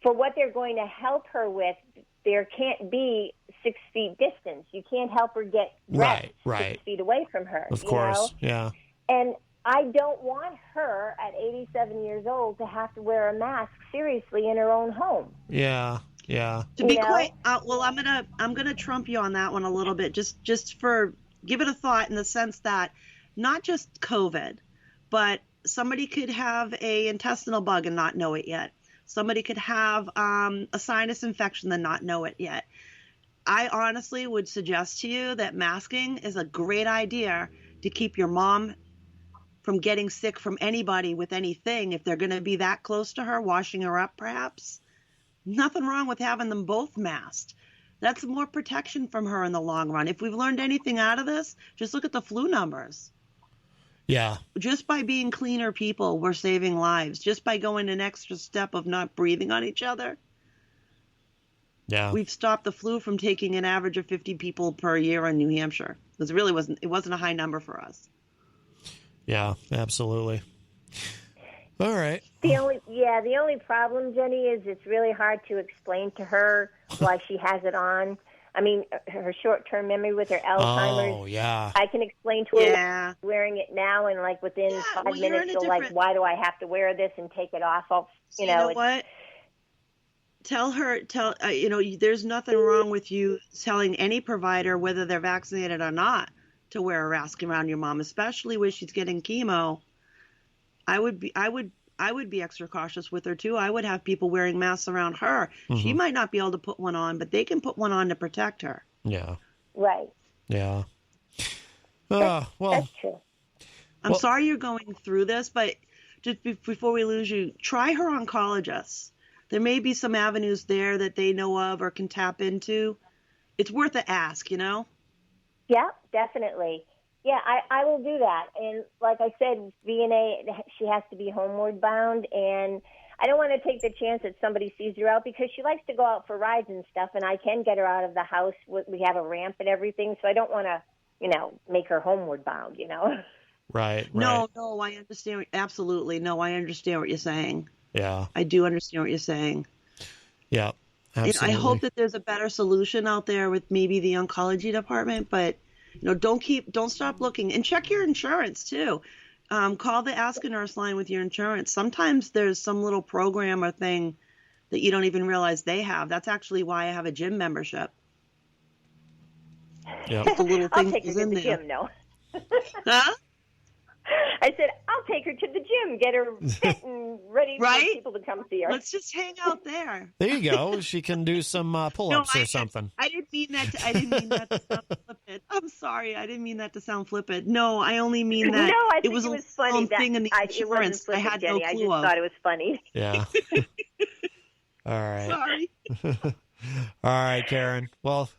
for what they're going to help her with, there can't be 6 feet distance. You can't help her get right 6 feet away from her. Of course, yeah. And I don't want her at 87 years old to have to wear a mask seriously in her own home. Yeah. To be quite well, I'm gonna trump you on that one a little bit. Just for give it a thought in the sense that not just COVID, but somebody could have a intestinal bug and not know it yet. Somebody could have a sinus infection and not know it yet. I honestly would suggest to you that masking is a great idea to keep your mom from getting sick from anybody with anything. If they're going to be that close to her, washing her up perhaps, nothing wrong with having them both masked. That's more protection from her in the long run. If we've learned anything out of this, just look at the flu numbers. Yeah. Just by being cleaner people, we're saving lives. Just by going an extra step of not breathing on each other. Yeah. We've stopped the flu from taking an average of 50 people per year in New Hampshire. It wasn't a high number for us. Yeah, absolutely. All right. The only problem, Jenny, is it's really hard to explain to her why she has it on. I mean, her short-term memory with her Alzheimer's. Oh, yeah. I can explain to her wearing it now, and like within 5 minutes, she'll like, why do I have to wear this, and take it off? You know what? Tell her, there's nothing wrong with you telling any provider, whether they're vaccinated or not, to wear a mask around your mom, especially when she's getting chemo. I would be extra cautious with her too. I would have people wearing masks around her. Mm-hmm. She might not be able to put one on, but they can put one on to protect her. Yeah. Right. Yeah. That's true. I'm sorry you're going through this, but just before we lose you, try her oncologist. There may be some avenues there that they know of or can tap into. It's worth an ask, Yeah, definitely. Yeah, I will do that. And like I said, VNA, she has to be homeward bound. And I don't want to take the chance that somebody sees her out, because she likes to go out for rides and stuff, and I can get her out of the house. We have a ramp and everything, so I don't want to, make her homeward bound, Right. No, I understand. Absolutely. No, I understand what you're saying. Yeah. I do understand what you're saying. Yeah, absolutely. I hope that there's a better solution out there with maybe the oncology department, but don't stop looking, and check your insurance too. Call the Ask a Nurse line with your insurance. Sometimes there's some little program or thing that you don't even realize they have. That's actually why I have a gym membership. Yeah. The little I'll thing take her to the gym, no. Huh? I said, I'll take her to the gym, get her fit and ready for people to come see her. Let's just hang out there. There you go. She can do some pull-ups or something. I didn't mean that to sound flippant. I'm sorry. I didn't mean that to sound flippant. No, I only mean that I think it was funny. Thing in the insurance. It wasn't flippant, I had Jenny. no I clue just thought it was funny. Yeah. All right. Sorry. All right, Karen. Well,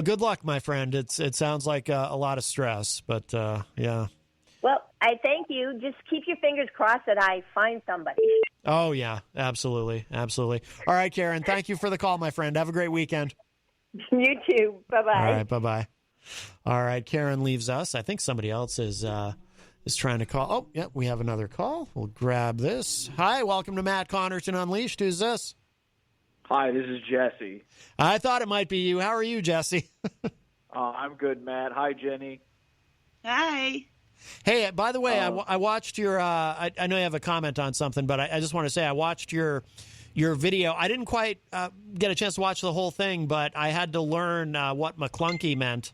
good luck, my friend. It sounds like a lot of stress, but yeah. Well, I thank you. Just keep your fingers crossed that I find somebody. Oh, yeah, absolutely. Absolutely. All right, Karen, thank you for the call, my friend. Have a great weekend. You too. Bye-bye. All right, bye-bye. All right, Karen leaves us. I think somebody else is trying to call. Oh, yeah, we have another call. We'll grab this. Hi, welcome to Matt Connarton Unleashed. Who's this? Hi, this is Jesse. I thought it might be you. How are you, Jesse? I'm good, Matt. Hi, Jenny. Hi. Hey, by the way, I watched your. I know you have a comment on something, but I just want to say I watched your video. I didn't quite get a chance to watch the whole thing, but I had to learn what McClunky meant,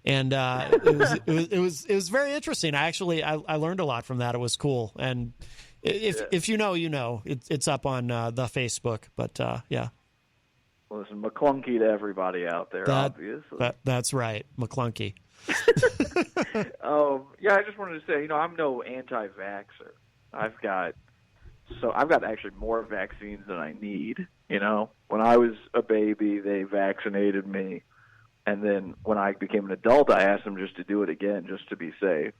and it was very interesting. I learned a lot from that. It was cool, and if you know, you know. It's up on the Facebook, but yeah. Listen, McClunky to everybody out there, obviously. That's right, McClunky. Yeah, I just wanted to say, I'm no anti-vaxxer. I've got actually more vaccines than I need. When I was a baby, they vaccinated me, and then when I became an adult, I asked them just to do it again, just to be safe.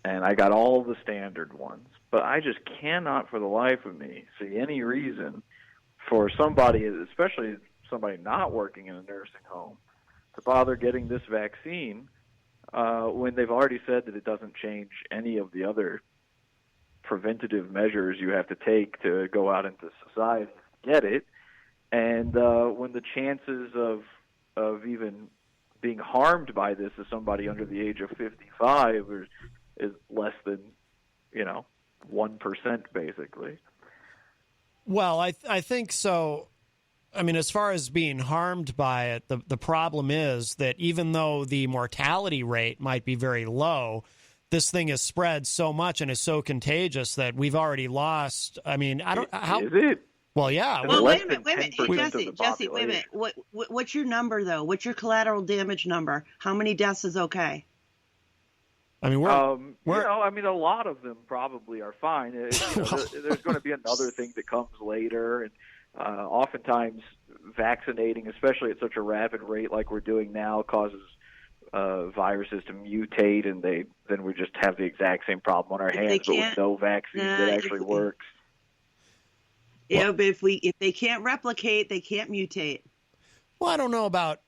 And I got all the standard ones, but I just cannot, for the life of me, see any reason for somebody, especially somebody not working in a nursing home, to bother getting this vaccine. When they've already said that it doesn't change any of the other preventative measures you have to take to go out into society to get it, and when the chances of even being harmed by this as somebody under the age of 55 is less than 1% basically. Well, I think so. I mean, as far as being harmed by it, the problem is that even though the mortality rate might be very low, this thing has spread so much and is so contagious that we've already lost. I mean, I don't. How is it? Well, yeah. Well, wait a minute. Hey, Jesse, wait a minute. What's your number though? What's your collateral damage number? How many deaths is okay? I mean, a lot of them probably are fine. There's going to be another thing that comes later, and oftentimes vaccinating, especially at such a rapid rate like we're doing now, causes viruses to mutate, and then we just have the exact same problem on our hands, but with no vaccine that actually works. Yeah, but if they can't replicate, they can't mutate. Well, I don't know about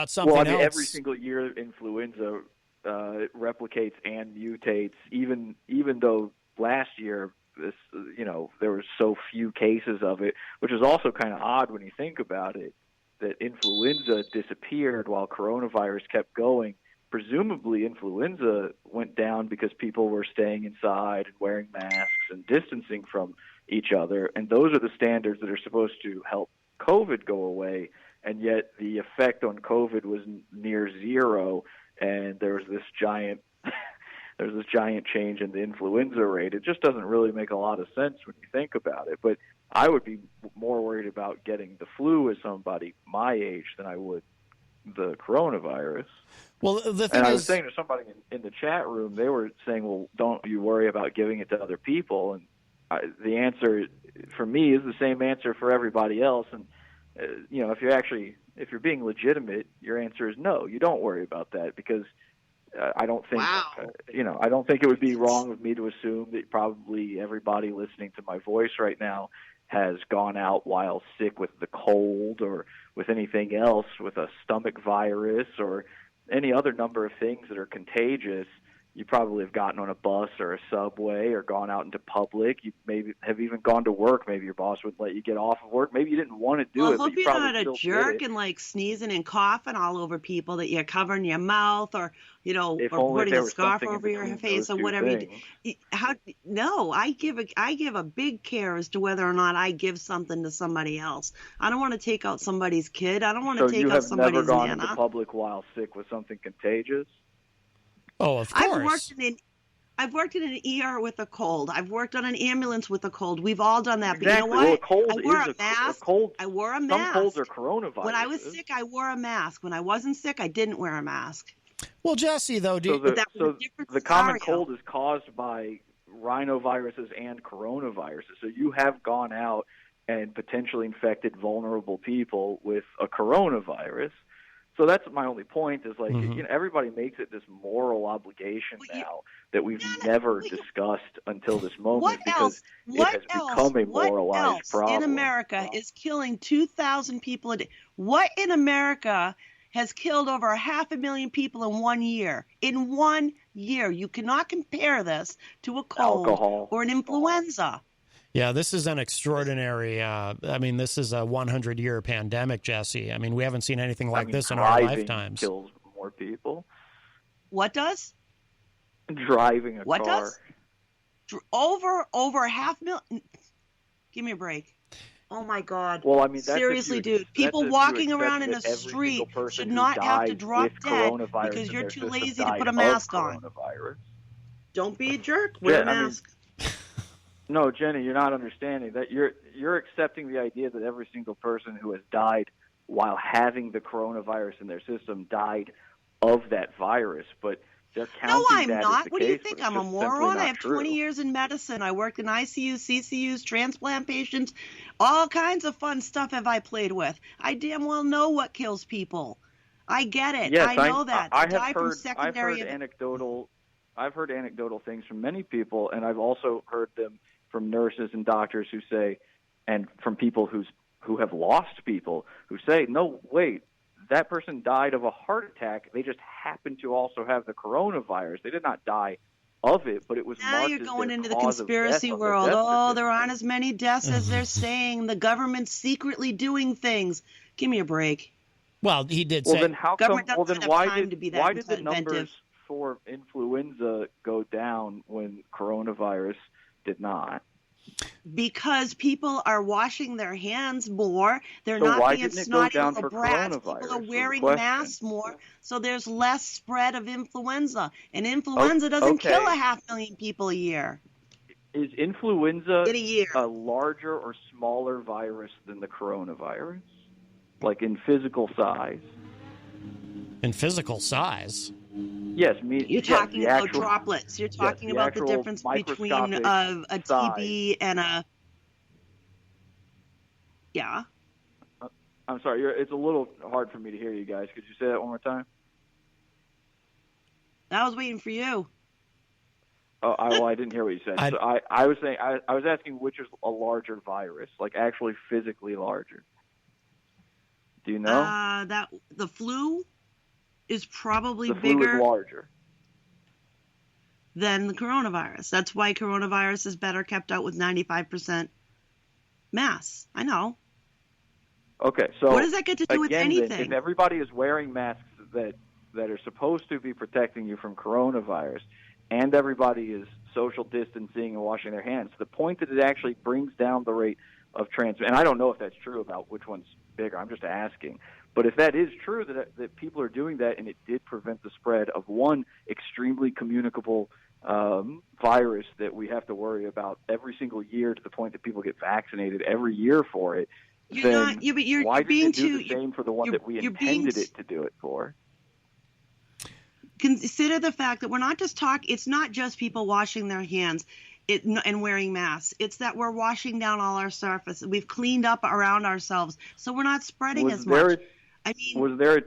something else. Every single year, influenza replicates and mutates. Even though last year, there were so few cases of it, which is also kind of odd when you think about it. that influenza disappeared while coronavirus kept going. Presumably, influenza went down because people were staying inside and wearing masks and distancing from each other. And those are the standards that are supposed to help COVID go away. And yet the effect on COVID was near zero. And there was this giant change in the influenza rate. It just doesn't really make a lot of sense when you think about it. But I would be more worried about getting the flu as somebody my age than I would the coronavirus. Well, the thing and I is, was saying to somebody in the chat room, they were saying, well, don't you worry about giving it to other people? And the answer for me is the same answer for everybody else. And, if you're being legitimate, your answer is no, you don't worry about that, because I don't think, I don't think it would be wrong of me to assume that probably everybody listening to my voice right now has gone out while sick with the cold or with anything else, with a stomach virus or any other number of things that are contagious. You probably have gotten on a bus or a subway or gone out into public. You maybe have even gone to work. Maybe your boss wouldn't let you get off of work. Maybe you didn't want to do it, Hope but you you're probably not a still jerk did it. and like sneezing and coughing all over people, that you're covering your mouth or If or only putting there a was scarf something in over your between face those or two whatever you things. do. No, I give a big care as to whether or not I give something to somebody else. I don't want to take out somebody's kid. I don't want to So take you out have never somebody's gone nana. into public while sick with something contagious? oh, of course. I've worked in an ER with a cold. I've worked on an ambulance with a cold. We've all done that. Exactly. But you know Well, what? a cold I wore is a mask. I wore a Some mask. colds are coronaviruses. When I was sick, I wore a mask. When I wasn't sick, I didn't wear a mask. Well, Jesse, though, The common cold is caused by rhinoviruses and coronaviruses. So you have gone out and potentially infected vulnerable people with a coronavirus. So that's my only point, is like, everybody makes it this moral obligation now that we've never discussed until this moment, because it has become a moralized problem. In America is killing 2,000 people a day? What in America has killed over 500,000 people in 1 year? In 1 year. You cannot compare this to a cold or an influenza. Yeah, this is an extraordinary, this is a 100-year pandemic, Jesse. I mean, we haven't seen anything like this in our lifetimes. Kills more people. What does? Driving a car. What does? Over 500,000. Give me a break. Oh my God. Well, I mean, seriously, dude. People walking around in the street should not have to drop dead because you're too lazy to put a mask on. Don't be a jerk. Wear a mask. No, Jenny, you're not understanding that. You're accepting the idea that every single person who has died while having the coronavirus in their system died of that virus, but they're counting No, I'm that not. as the What do you case, think? but I'm a it's just simply moron. not I have true. 20 years in medicine. I worked in ICUs, CCUs, transplant patients, all kinds of fun stuff have I played with. I damn well know what kills people. I get it. Yes, I know that. I've heard anecdotal things from many people, and I've also heard them from nurses and doctors who say, and from people who have lost people who say, no, wait, that person died of a heart attack. They just happened to also have the coronavirus. They did not die of it, but it was now marked you're as going their into the cause of conspiracy death on their world. death Oh, there certificate. aren't as many deaths as they're saying. The government's secretly doing things. Give me a break. Well, he did Well, say. then how come? Government Well, doesn't then have why time did to be that why did the inventive. numbers for influenza go down when coronavirus did not? Because people are washing their hands more. They're So not why being didn't it go snotty down little for brats. coronavirus? People are was the wearing question. masks more, so there's less spread of influenza. And influenza doesn't kill 500,000 people a year. Is influenza In a year. a larger or smaller virus than the coronavirus? Like in physical size? In physical size? Yes. You're talking about droplets. You're talking about the difference between a TB and a... Yeah. I'm sorry. It's a little hard for me to hear you guys. Could you say that one more time? I was waiting for you. Oh, I didn't hear what you said. So I was saying I was asking which is a larger virus, like actually physically larger. Do you know? That the flu is probably the flu bigger is larger than the coronavirus. That's why coronavirus is better kept out with 95% mass. I know. Okay, so what does that get to do with again, anything? if everybody is wearing masks that are supposed to be protecting you from coronavirus, and everybody is social distancing and washing their hands, the point that it actually brings down the rate of transmission, and I don't know if that's true about which one's bigger, I'm just asking, but if that is true, that people are doing that and it did prevent the spread of one extremely communicable virus that we have to worry about every single year to the point that people get vaccinated every year for it, then why did it do the same for the one that we intended it to do it for? Consider the fact that we're not just talking, it's not just people washing their hands and wearing masks. It's that we're washing down all our surfaces. We've cleaned up around ourselves, so we're not spreading as much. Was there a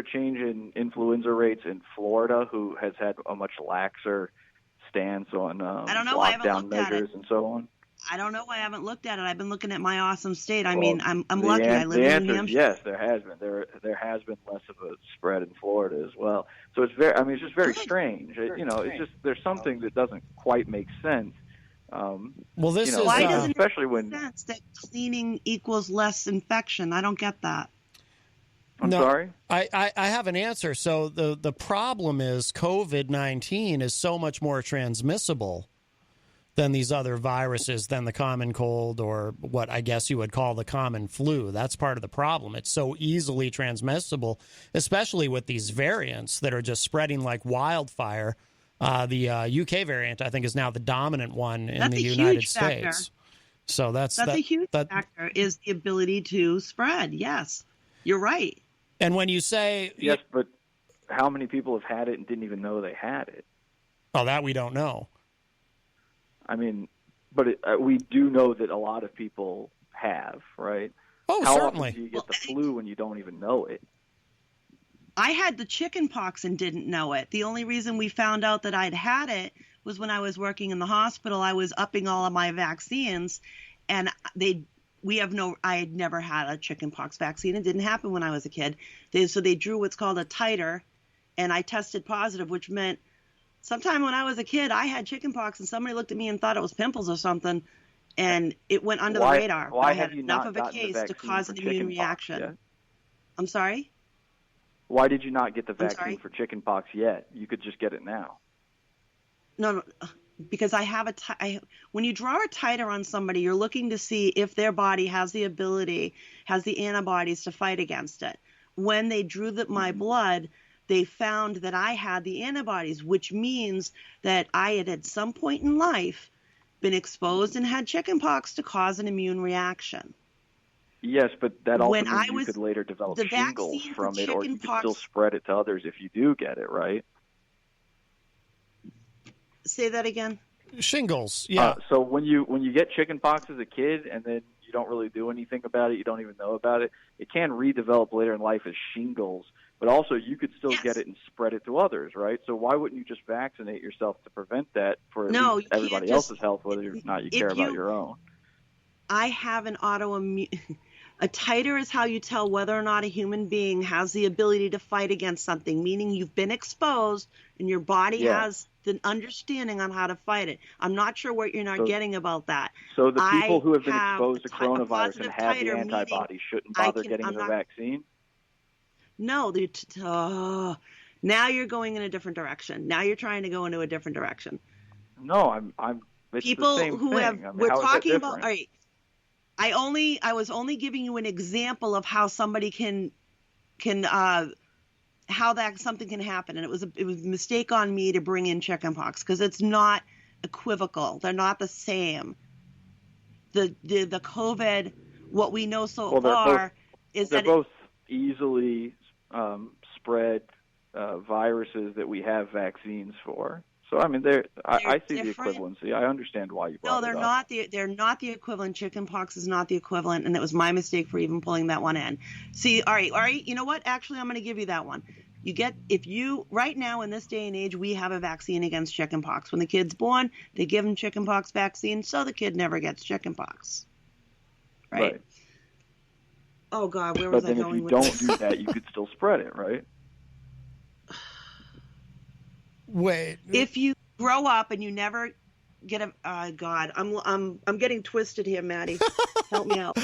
change in influenza rates in Florida, who has had a much laxer stance on lockdown measures and so on? I don't know. I haven't looked at it. I've been looking at my awesome state. I mean, I'm lucky. I live in New Hampshire. Yes, there has been. There has been less of a spread in Florida as well. So it's it's just very strange. It's just there's something that doesn't quite make sense. Well, this is why doesn't especially it make sense that cleaning equals less infection? I don't get that. I'm sorry? I have an answer. So the problem is COVID-19 is so much more transmissible than these other viruses, than the common cold, or what I guess you would call the common flu. That's part of the problem. It's so easily transmissible, especially with these variants that are just spreading like wildfire. The UK variant, I think, is now the dominant one in the United States. So that's a huge factor, is the ability to spread. Yes, you're right. And when you say... Yes, but how many people have had it and didn't even know they had it? Oh, that we don't know. I mean, but we do know that a lot of people have, right? Oh, how certainly. Often do you get the flu when you don't even know it? I had the chicken pox and didn't know it. The only reason we found out that I'd had it was when I was working in the hospital. I was upping all of my vaccines, and I had never had a chicken pox vaccine. It didn't happen when I was a kid. So they drew what's called a titer, and I tested positive, which meant sometime when I was a kid, I had chicken pox, and somebody looked at me and thought it was pimples or something, and it went under the radar. Why I had have you enough not of a gotten case the to vaccine cause for an immune chicken pox reaction. yet? I'm sorry? Why did you not get the vaccine for chicken pox yet? You could just get it now. No, because I have when you draw a titer on somebody, you're looking to see if their body has the antibodies to fight against it. When they drew my blood, they found that I had the antibodies, which means that I had at some point in life been exposed and had chicken pox to cause an immune reaction. Yes, but that also means you could later develop shingles from it, or you could still spread it to others if you do get it, right? Say that again. Shingles, yeah. So when you get chicken pox as a kid and then you don't really do anything about it, you don't even know about it, it can redevelop later in life as shingles, but also you could still get it and spread it to others, right? So why wouldn't you just vaccinate yourself to prevent that for at least everybody else's health, whether or not you care about your own? I have an autoimmune... A titer is how you tell whether or not a human being has the ability to fight against something, meaning you've been exposed and your body has the understanding on how to fight it. I'm not sure what you're not getting about that. So the people who have been exposed to coronavirus and have the antibodies shouldn't bother getting the vaccine? No. Now you're going in a different direction. Now you're trying to go into a different direction. No, it's people the same who thing. have... we're talking about... All right. I was only giving you an example of how somebody can how something can happen, and it was a mistake on me to bring in chickenpox because it's not equivocal. They're not the same. The COVID, what we know so far is that they're both easily spread viruses that we have vaccines for. So I mean, I see the equivalency. I understand why you brought it up. They're not the equivalent. Chickenpox is not the equivalent, and it was my mistake for even pulling that one in. See, all right. You know what? Actually, I'm going to give you that one. Right now in this day and age, we have a vaccine against chickenpox. When the kid's born, they give them chickenpox vaccine, so the kid never gets chickenpox. Right. Oh God, where was I going with this? But then if you don't do that, you could still spread it, right? Wait. If you grow up and you never God, I'm getting twisted here, Maddie. Help me out.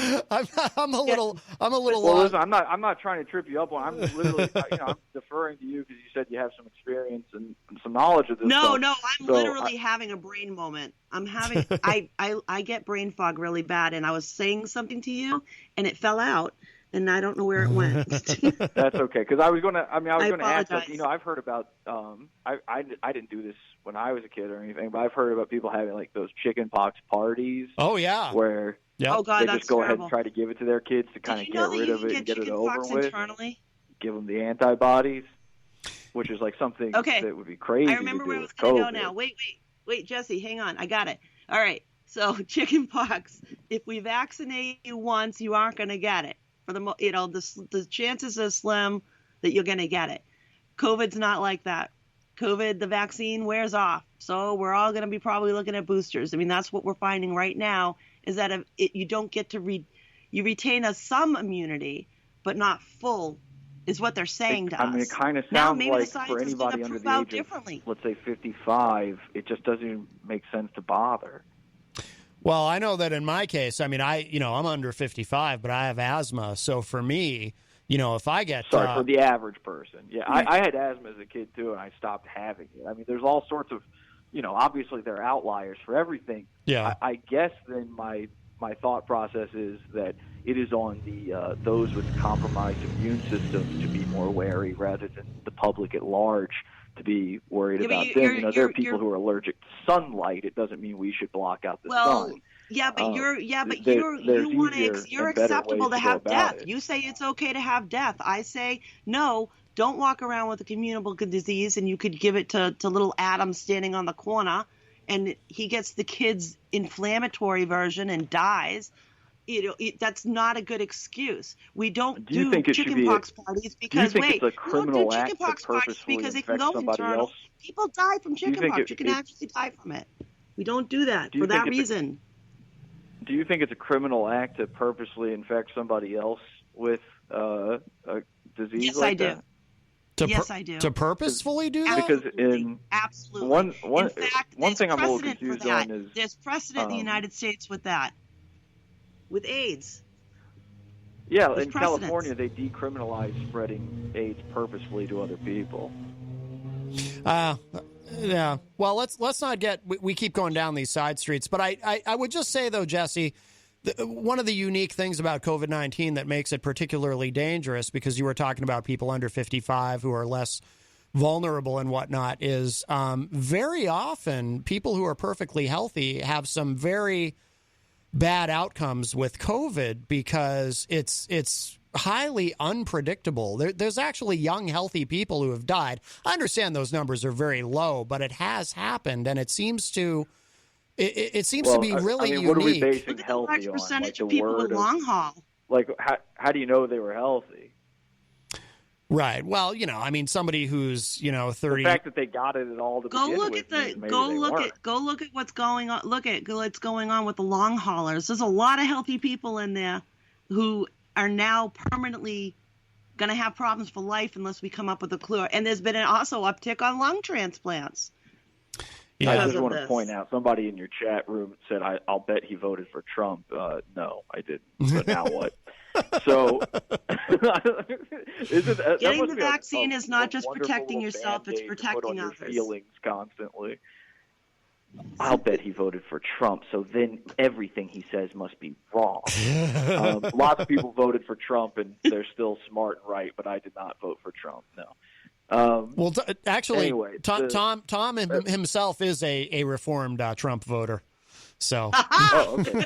I'm a little. Well, listen, I'm not trying to trip you up. I'm literally, I'm deferring to you because you said you have some experience and some knowledge of this stuff. No, I'm literally having a brain moment. I'm having, I get brain fog really bad, and I was saying something to you, and it fell out, and I don't know where it went. That's okay, because I was going to ask, apologize. I've heard about, I didn't do this when I was a kid or anything, but I've heard about people having like those chicken pox parties. Oh yeah. Where oh God, they that's just go terrible. ahead and try to give it to their kids to kind of get rid of it and get it over with. Internally? Give them the antibodies, which is like something that would be crazy. I remember to do where I with was going to go COVID. now. Wait, Jesse, hang on. I got it. All right. So chicken pox, if we vaccinate you once, you aren't going to get it. For the chances are slim that you're going to get it. COVID's not like that. COVID, the vaccine wears off. So we're all going to be probably looking at boosters. I mean, that's what we're finding right now, is that you don't get to you retain some immunity, but not full, is what they're saying to us. I mean, it kind of now, sounds maybe like the science for is gonna anybody under prove the out age differently. of, let's say, 55, it just doesn't even make sense to bother. Well, I know that in my case, I mean, I'm under 55, but I have asthma. So for me, if I get... Sorry, for the average person. Yeah, I had asthma as a kid, too, and I stopped having it. I mean, there's all sorts of, obviously there are outliers for everything. Yeah. I guess then my thought process is that it is on the those with compromised immune systems to be more wary rather than the public at large to be worried about them. There are people who are allergic to sunlight. It doesn't mean we should block out the sun. Yeah, but you're you're acceptable to have death. It. You say it's okay to have death. I say no. Don't walk around with a communicable disease, and you could give it to little Adam standing on the corner, and he gets the kid's inflammatory version and dies. That's not a good excuse. We don't do chickenpox parties because it's a criminal we don't do act chickenpox to parties because it can go internal. Else? People die from chickenpox. You can actually die from it. We don't do that for that reason. Do you think it's a criminal act to purposely infect somebody else with a disease yes, like I do. that? Yes, I do. To purposefully do that? Because absolutely. one in fact, thing I'm a little precedent confused for that. on is there's precedent in the United States with that, with AIDS. Yeah, There's in precedents. California, they decriminalized spreading AIDS purposefully to other people. Yeah. Well, let's not get. We keep going down these side streets, but I would just say though, Jesse, one of the unique things about COVID-19 that makes it particularly dangerous, because you were talking about people under 55 who are less vulnerable and whatnot, is very often people who are perfectly healthy have some very bad outcomes with COVID because it's highly unpredictable. There's actually young, healthy people who have died. I understand those numbers are very low, but it has happened, and it seems to to be really unique. What are we basing Look at the healthy large on? percentage Like of people with long haul. Like, how do you know they were healthy? Right. Well, somebody who's 30. The fact that they got it at all to begin with. Go look at what's going on. Look at what's going on with the long haulers. There's a lot of healthy people in there who are now permanently going to have problems for life unless we come up with a clue. And there's been also uptick on lung transplants. Yeah. I just want to point out, somebody in your chat room said, I'll bet he voted for Trump. No, I didn't. But now what? So, getting the vaccine is not just protecting yourself, it's protecting others. Feelings constantly. I'll bet he voted for Trump, so then everything he says must be wrong. Lots of people voted for Trump, and they're still smart and right, but I did not vote for Trump, no. Well, actually, anyway, Tom himself is a reformed Trump voter. So, oh, okay.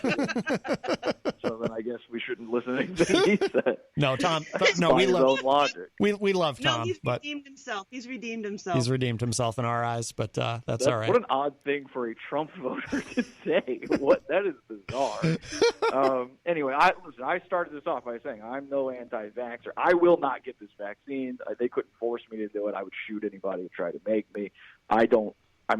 So then I guess we shouldn't listen to anything he said. No, Tom. No, we love logic. We love Tom. No, he's but redeemed himself. He's redeemed himself. He's redeemed himself in our eyes, but that's all right. What an odd thing for a Trump voter to say. That is bizarre. Anyway, I started this off by saying I'm no anti-vaxxer. I will not get this vaccine. They couldn't force me to do it. I would shoot anybody who tried to make me.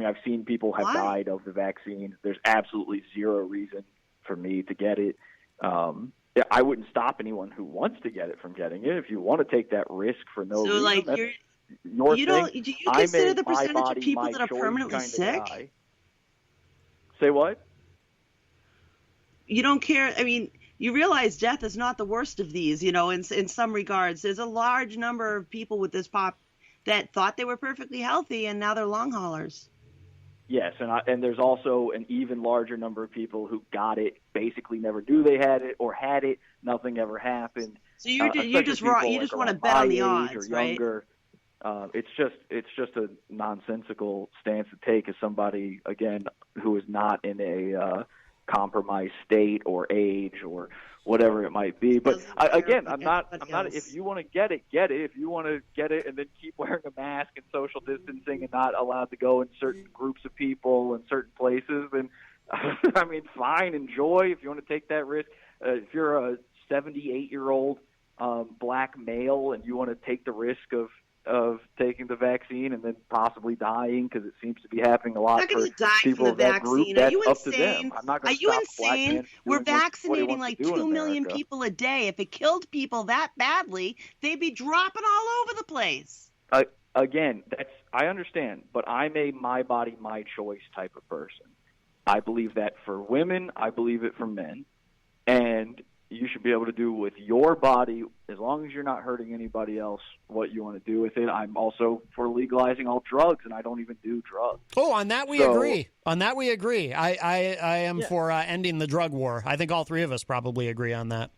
I've seen people have died of the vaccine. There's absolutely zero reason for me to get it. I wouldn't stop anyone who wants to get it from getting it. If you want to take that risk for no reason, that's your thing. Do you consider the percentage of people that are permanently sick? Say what? You don't care. I mean, you realize death is not the worst of these, in some regards. There's a large number of people with this pop that thought they were perfectly healthy, and now they're long haulers. Yes, and there's also an even larger number of people who got it, basically never knew they had it, or had it, nothing ever happened. So you just want to bet on the odds, or younger. Right? It's just a nonsensical stance to take as somebody, again, who is not in a compromised state or age or whatever it might be. But I'm not. If you want to get it, get it. If you want to get it and then keep wearing a mask and social distancing and not allowed to go in certain groups of people and certain places, then I mean, fine, enjoy. If you want to take that risk, if you're a 78-year-old black male and you want to take the risk of taking the vaccine and then possibly dying, because it seems to be happening a lot for people of that group, that's up to them. I'm not going to stop black men. We're vaccinating like 2 million America. people a day. If it killed people that badly, they'd be dropping all over the place. Again, I understand, but I'm a my body, my choice type of person. I believe that for women. I believe it for men. And you should be able to do with your body, as long as you're not hurting anybody else, what you want to do with it. I'm also for legalizing all drugs, and I don't even do drugs. Oh, on that we agree. On that we agree. I am for ending the drug war. I think all three of us probably agree on that.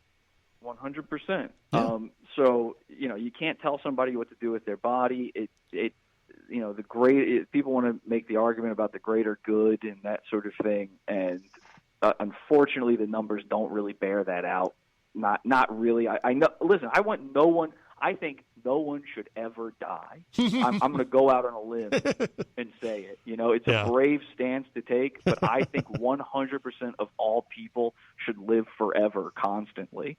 100%. Yeah. So, you can't tell somebody what to do with their body. People want to make the argument about the greater good and that sort of thing, and unfortunately, the numbers don't really bear that out. Not really. I know. Listen, I think no one should ever die. I'm going to go out on a limb and say it. It's a brave stance to take, but I think 100% of all people should live forever, constantly,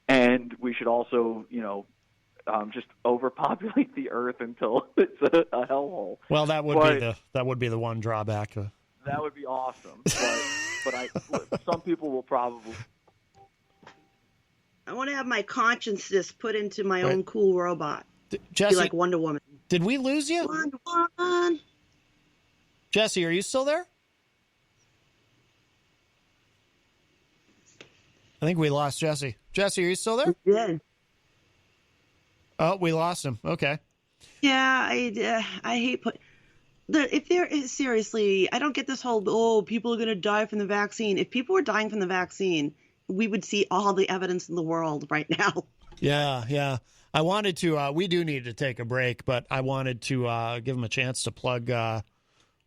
and we should also, just overpopulate the earth until it's a hellhole. Well, that would be the one drawback. That would be awesome. But some people will probably. I want to have my consciousness put into my own cool robot. Jesse, be like Wonder Woman. Did we lose you? Wonder Woman. Jesse, are you still there? I think we lost Jesse. Jesse, are you still there? Yeah. Oh, we lost him. Okay. Yeah, I hate if there is, seriously, I don't get this whole, people are going to die from the vaccine. If people were dying from the vaccine, we would see all the evidence in the world right now. Yeah. I wanted to, we do need to take a break, but I wanted to give him a chance to plug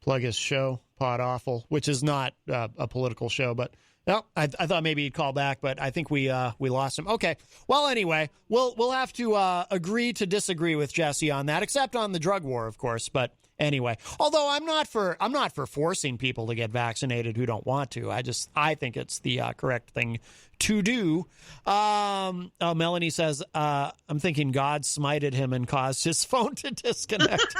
his show, Pod Awful, which is not a political show, but no, I thought maybe he'd call back, but I think we lost him. Okay. Well, anyway, we'll have to agree to disagree with Jesse on that, except on the drug war, of course. But anyway, although I'm not for forcing people to get vaccinated who don't want to. I think it's the correct thing to do. Melanie says, I'm thinking God smited him and caused his phone to disconnect.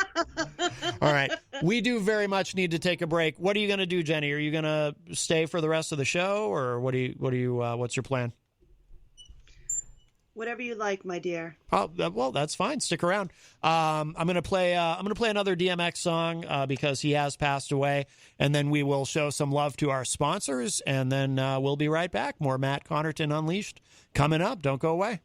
All right. We do very much need to take a break. What are you going to do, Jenny? Are you going to stay for the rest of the show, or what's your plan? Whatever you like, my dear. Oh, well, that's fine. Stick around. I'm gonna play another DMX song because he has passed away, and then we will show some love to our sponsors, and then we'll be right back. More Matt Connarton Unleashed coming up. Don't go away.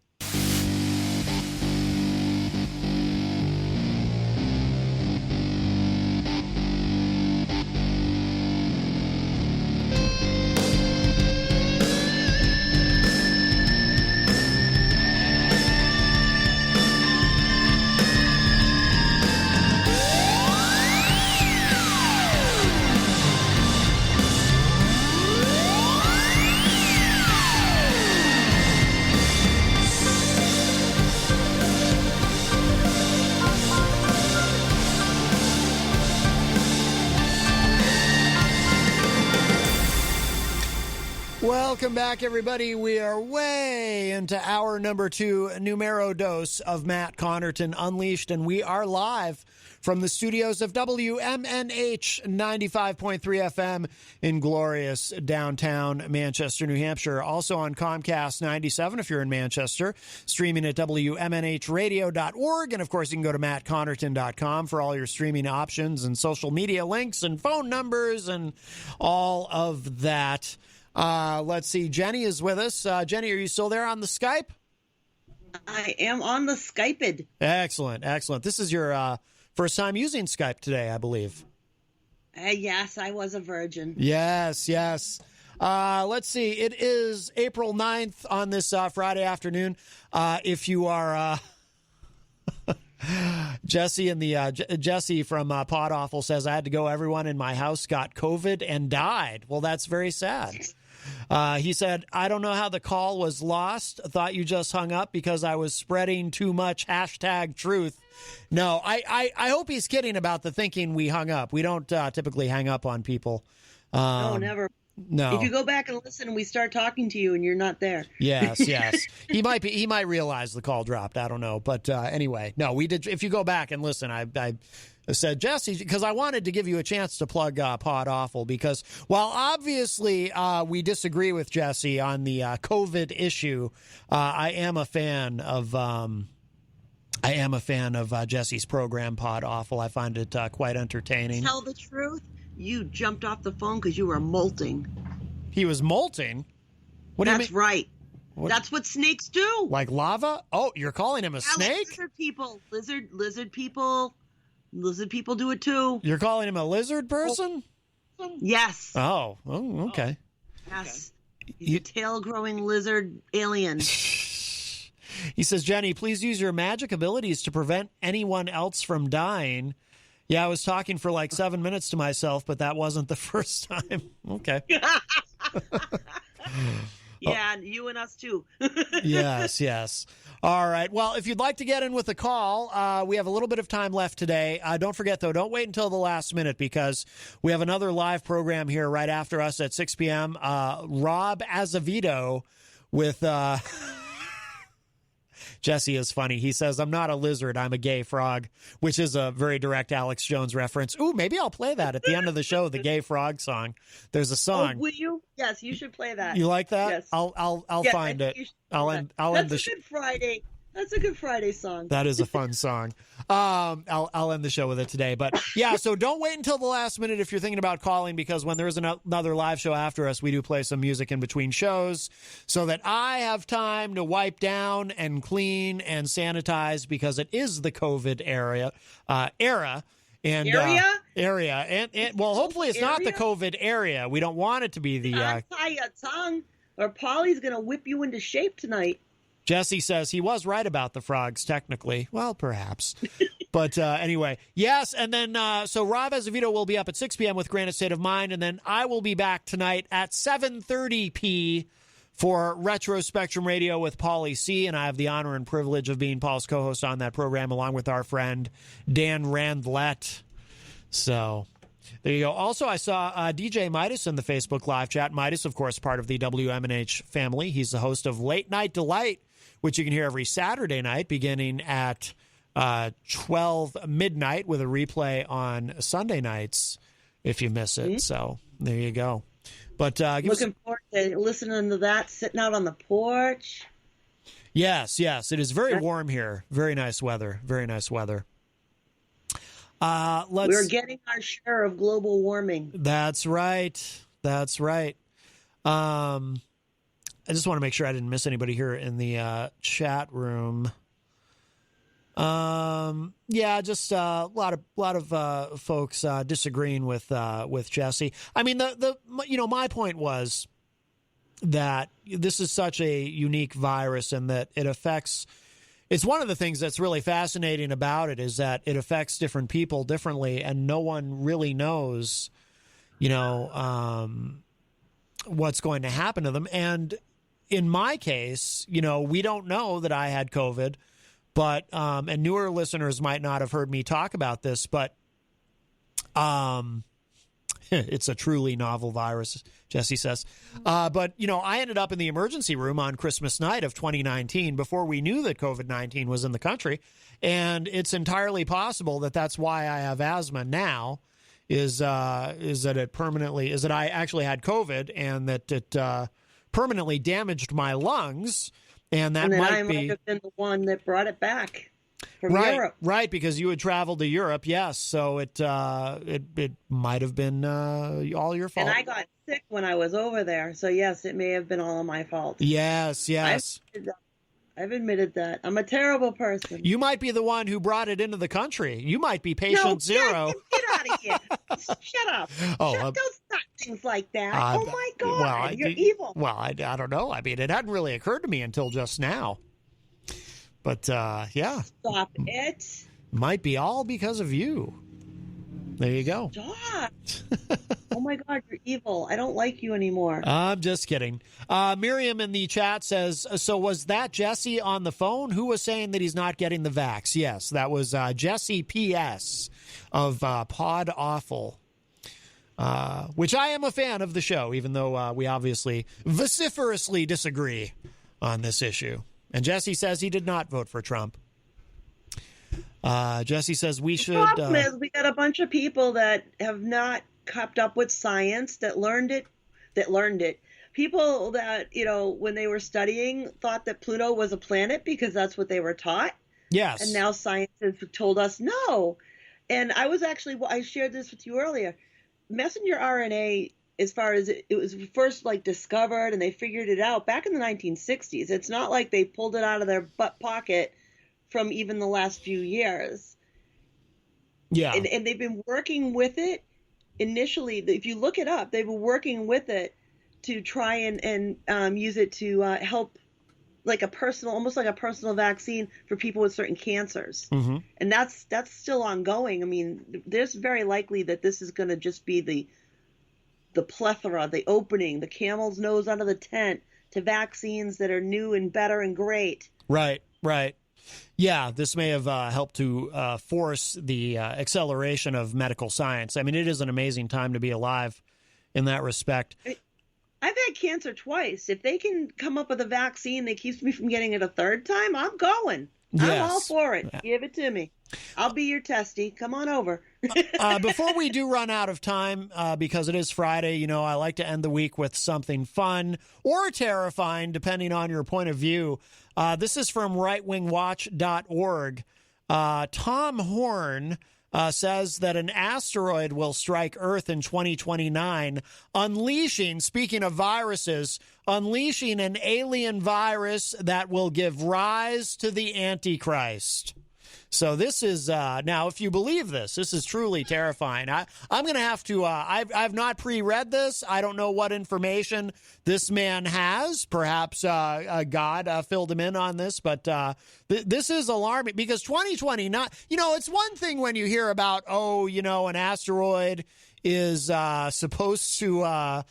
Welcome back, everybody. We are way into hour number 2, numero dos of Matt Connarton Unleashed, and we are live from the studios of WMNH 95.3 FM in glorious downtown Manchester, New Hampshire. Also on Comcast 97 if you're in Manchester, streaming at WMNHradio.org. And, of course, you can go to mattconnerton.com for all your streaming options and social media links and phone numbers and all of that. Let's see. Jenny is with us. Jenny, are you still there on the Skype? I am on the Skyped. Excellent. Excellent. This is your first time using Skype today, I believe. Yes, I was a virgin. Yes, yes. Let's see. It is April 9th on this Friday afternoon. If you are Jesse and Jesse from Pod Awful says, I had to go. Everyone in my house got COVID and died. Well, that's very sad. He said, I don't know how the call was lost. Thought you just hung up because I was spreading too much #truth. No, I hope he's kidding about the thinking we hung up. We don't typically hang up on people. No, never. No. If you go back and listen and we start talking to you and you're not there. Yes, yes. He might realize the call dropped. I don't know. But anyway, no, we did. If you go back and listen, I said, Jesse, because I wanted to give you a chance to plug Pod Awful, because while obviously we disagree with Jesse on the COVID issue, I am a fan of Jesse's program, Pod Awful. I find it quite entertaining. Tell the truth. You jumped off the phone because you were molting. He was molting? What do you mean? That's right. What? That's what snakes do. Like lava? Oh, you're calling him a snake? Lizard people. Lizard people. Lizard people do it too. You're calling him a lizard person? Yes. Oh, okay. Yes. He's a tail-growing lizard alien. He says, Jenny, please use your magic abilities to prevent anyone else from dying. Yeah, I was talking for like 7 minutes to myself, but that wasn't the first time. Okay. Yeah, you and us too. Yes, yes. All right. Well, if you'd like to get in with a call, we have a little bit of time left today. Don't forget, though, don't wait until the last minute, because we have another live program here right after us at 6 p.m. Rob Azevedo with... Jesse is funny. He says, I'm not a lizard, I'm a gay frog, which is a very direct Alex Jones reference. Ooh, maybe I'll play that at the end of the show, the gay frog song. There's a song. Oh, will you? Yes, you should play that. You like that? Yes. I'll Yes, find it. I'll end the show. That's a good Friday. That's a good Friday song. That is a fun song. I'll end the show with it today. But yeah, so don't wait until the last minute if you're thinking about calling, because when there is another live show after us, we do play some music in between shows so that I have time to wipe down and clean and sanitize, because it is the COVID era. And well, hopefully it's not the COVID area. We don't want it to be the tie your tongue, or Polly's gonna whip you into shape tonight. Jesse says he was right about the frogs, technically. Well, perhaps. But anyway, yes. And then, so Rob Azevedo will be up at 6 p.m. with Granite State of Mind. And then I will be back tonight at 7:30 p.m. for Retro Spectrum Radio with Paulie C. And I have the honor and privilege of being Paul's co-host on that program, along with our friend Dan Randlett. So there you go. Also, I saw DJ Midas in the Facebook live chat. Midas, of course, part of the WMNH family. He's the host of Late Night Delight, which you can hear every Saturday night beginning at 12 midnight, with a replay on Sunday nights if you miss it. Mm-hmm. So there you go. But looking forward to listening to that, sitting out on the porch. Yes, yes. It is very warm here. Very nice weather. Very nice weather. We're getting our share of global warming. That's right. That's right. I just want to make sure I didn't miss anybody here in the chat room. Yeah, just a lot of folks disagreeing with Jesse. I mean, my point was that this is such a unique virus, and that it affects. It's one of the things that's really fascinating about it, is that it affects different people differently, and no one really knows, what's going to happen to them. And in my case, we don't know that I had COVID, but, and newer listeners might not have heard me talk about this, but, It's a truly novel virus, Jesse says. But, I ended up in the emergency room on Christmas night of 2019 before we knew that COVID-19 was in the country. And it's entirely possible that that's why I have asthma now, is that I actually had COVID and that it permanently damaged my lungs. And that I might might have been the one that brought it back from Europe. Right, because you had traveled to Europe, yes. So it might have been all your fault. And I got sick when I was over there. So, yes, it may have been all of my fault. Yes. I've admitted that. I'm a terrible person. You might be the one who brought it into the country. You might be patient zero. Get out of here. Shut up. Don't start things like that. Oh, my God. You're evil. Well, I don't know. I mean, it hadn't really occurred to me until just now. But, yeah. Stop it. Might be all because of you. There you go. Stop. Oh, my God, you're evil. I don't like you anymore. I'm just kidding. Miriam in the chat says, so was that Jesse on the phone? Who was saying that he's not getting the vax? Yes, that was Jesse P.S. of Pod Awful, which I am a fan of the show, even though we obviously vociferously disagree on this issue. And Jesse says he did not vote for Trump. Jesse says we should... The problem is we got a bunch of people that have not kept up with science, that learned it. People that, when they were studying, thought that Pluto was a planet because that's what they were taught. Yes. And now science has told us no. And I shared this with you earlier. Messenger RNA, as far as it was first discovered and they figured it out back in the 1960s. It's not like they pulled it out of their butt pocket from even the last few years. Yeah. And they've been working with it initially. If you look it up, they were working with it to try and use it to help almost like a personal vaccine for people with certain cancers. Mm-hmm. And that's still ongoing. I mean, there's very likely that this is going to just be the plethora, the opening, the camel's nose under the tent to vaccines that are new and better and great. Right. Yeah, this may have helped to force the acceleration of medical science. I mean, it is an amazing time to be alive in that respect. I've had cancer twice. If they can come up with a vaccine that keeps me from getting it a third time, I'm going. Yes. I'm all for it. Yeah. Give it to me. I'll be your testy. Come on over. Before we do run out of time, because it is Friday, I like to end the week with something fun or terrifying, depending on your point of view. This is from rightwingwatch.org. Tom Horn says that an asteroid will strike Earth in 2029, speaking of viruses, unleashing an alien virus that will give rise to the Antichrist. So this is, now, if you believe this is truly terrifying. I'm going to have to, I've not pre-read this. I don't know what information this man has. Perhaps God filled him in on this, but this is alarming because 2029, it's one thing when you hear about, an asteroid is supposed to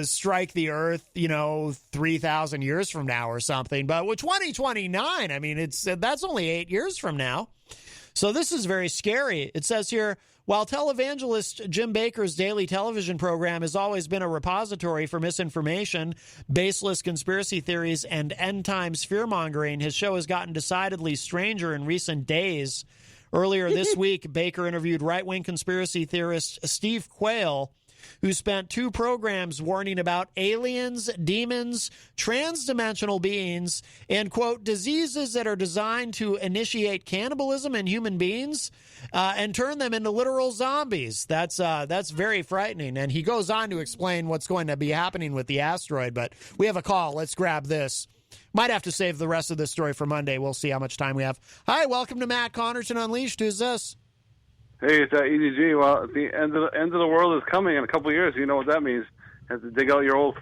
strike the Earth, 3,000 years from now or something. But with 2029, I mean, that's only 8 years from now. So this is very scary. It says here, while televangelist Jim Bakker's daily television program has always been a repository for misinformation, baseless conspiracy theories, and end-times fear-mongering, his show has gotten decidedly stranger in recent days. Earlier this week, Baker interviewed right-wing conspiracy theorist Steve Quayle, who spent 2 programs warning about aliens, demons, transdimensional beings, and, quote, diseases that are designed to initiate cannibalism in human beings and turn them into literal zombies. That's very frightening. And he goes on to explain what's going to be happening with the asteroid. But we have a call. Let's grab this. Might have to save the rest of this story for Monday. We'll see how much time we have. Hi, welcome to Matt Connarton Unleashed. Who's this? Hey, it's Eazy-G. Well, the end of the world is coming in a couple of years. You know what that means. You have to dig out your old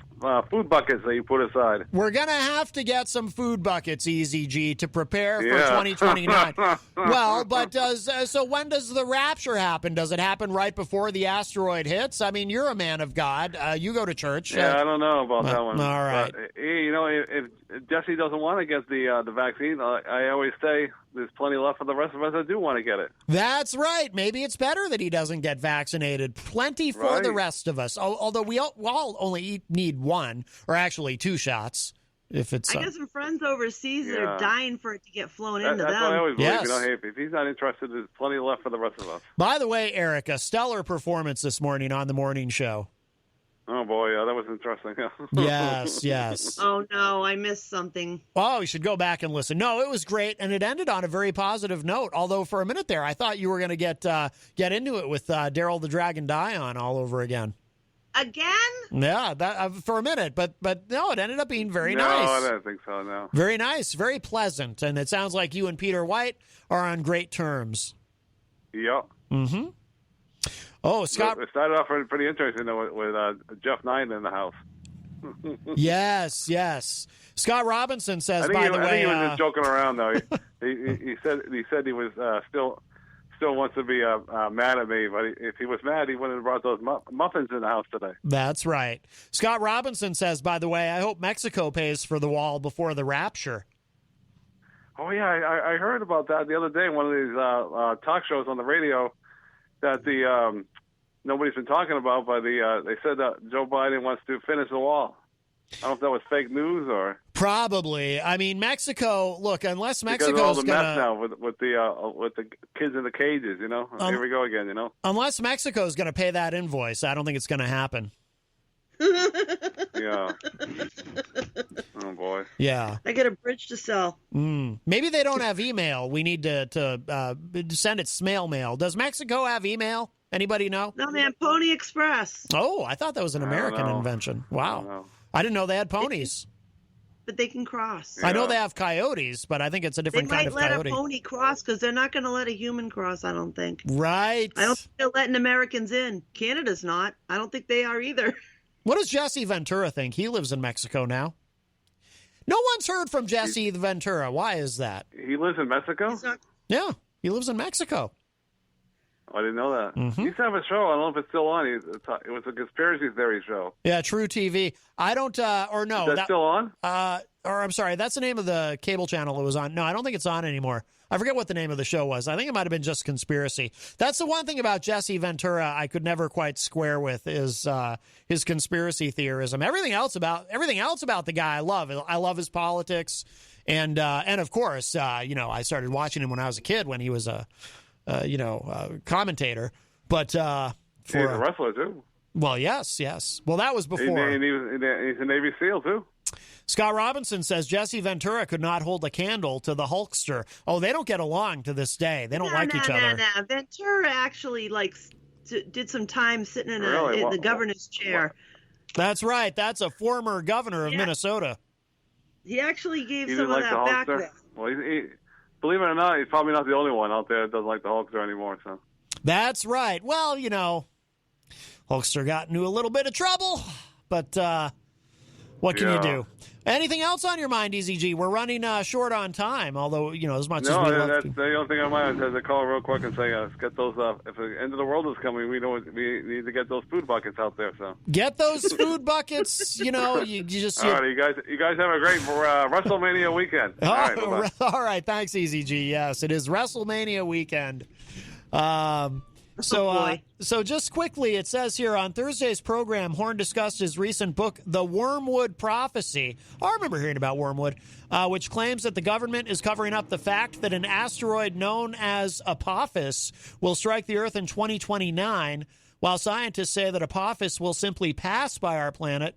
food buckets that you put aside. We're going to have to get some food buckets, Eazy-G, to prepare for 2029. Well, but so when does the rapture happen? Does it happen right before the asteroid hits? I mean, you're a man of God. You go to church. Yeah, I don't know about that one. All right. But, if Jesse doesn't want to get the vaccine, I always say there's plenty left for the rest of us that do want to get it. That's right. Maybe it's better that he doesn't get vaccinated. Plenty for the rest of us. Although we all only need one, or actually 2 shots. If it's, I got some friends overseas that are dying for it to get flown into that's them. what I always believe. Yes. If he's not interested, there's plenty left for the rest of us. By the way, Eric, a stellar performance this morning on the morning show. Oh, boy, that was interesting. Yes. Oh, no, I missed something. Oh, you should go back and listen. No, it was great, and it ended on a very positive note. Although for a minute there, I thought you were going to get into it with Daryl the Dragon Dion all over again. Again? Yeah, that for a minute, but no, it ended up being very nice. No, I don't think so, no. Very nice, very pleasant, and it sounds like you and Peter White are on great terms. Yep. Mm-hmm. Oh, Scott. It started off pretty interesting with Jeff Nine in the house. Yes. Scott Robinson says, I think he was just joking around, though. he said he was still wants to be mad at me, but if he was mad, he wouldn't have brought those muffins in the house today. That's right. Scott Robinson says, by the way, I hope Mexico pays for the wall before the rapture. Oh, yeah, I heard about that the other day in one of these talk shows on the radio that nobody's been talking about, but they said that Joe Biden wants to finish the wall. I don't know if that was fake news or... Probably. I mean, Mexico, look, unless Mexico's because of all the gonna... mess now with the kids in the cages, you know? Here we go again, you know? Unless Mexico's going to pay that invoice, I don't think it's going to happen. Yeah. Oh, boy. Yeah. I got a bridge to sell. Maybe they don't have email. We need to send it snail mail. Does Mexico have email? Anybody know? No, man, Pony Express. Oh, I thought that was an American invention. Wow. I didn't know they had ponies. But they can cross. Yeah. I know they have coyotes, but I think it's a different kind of coyote. They might let a pony cross because they're not going to let a human cross, I don't think. Right. I don't think they're letting Americans in. Canada's not. I don't think they are either. What does Jesse Ventura think? He lives in Mexico now. No one's heard from Jesse Ventura. Why is that? He lives in Mexico? Yeah, he lives in Mexico. I didn't know that. He used to have a show. I don't know if it's still on. It was a conspiracy theory show. Yeah, True TV. I don't, or no. Is that still on? Or I'm sorry, that's the name of the cable channel it was on. No, I don't think it's on anymore. I forget what the name of the show was. I think it might have been just Conspiracy. That's the one thing about Jesse Ventura I could never quite square with is his conspiracy theorism. Everything else about the guy I love. I love his politics, and of course, I started watching him when I was a kid when he was a commentator. But he's a wrestler too. Well, yes. Well, that was before. And he's a Navy SEAL too. Scott Robinson says Jesse Ventura could not hold a candle to the Hulkster. Oh, they don't get along to this day. They don't like each other. No. Ventura actually did some time sitting in the governor's chair. What? That's right. That's a former governor of Minnesota. He actually gave some of that back then. Well, he, believe it or not, he's probably not the only one out there that doesn't like the Hulkster anymore. So that's right. Well, Hulkster got into a little bit of trouble, but what can you do? Anything else on your mind, Eazy-G? We're running short on time, although, as much as we love that's the only thing on my mind is to call real quick and say, let's get those, if the end of the world is coming, we need to get those food buckets out there. So get those food buckets, you just... All right, you guys have a great WrestleMania weekend. All right, all right, thanks, Eazy-G. Yes, it is WrestleMania weekend. So just quickly, it says here on Thursday's program, Horn discussed his recent book, The Wormwood Prophecy. I remember hearing about Wormwood, which claims that the government is covering up the fact that an asteroid known as Apophis will strike the Earth in 2029, while scientists say that Apophis will simply pass by our planet.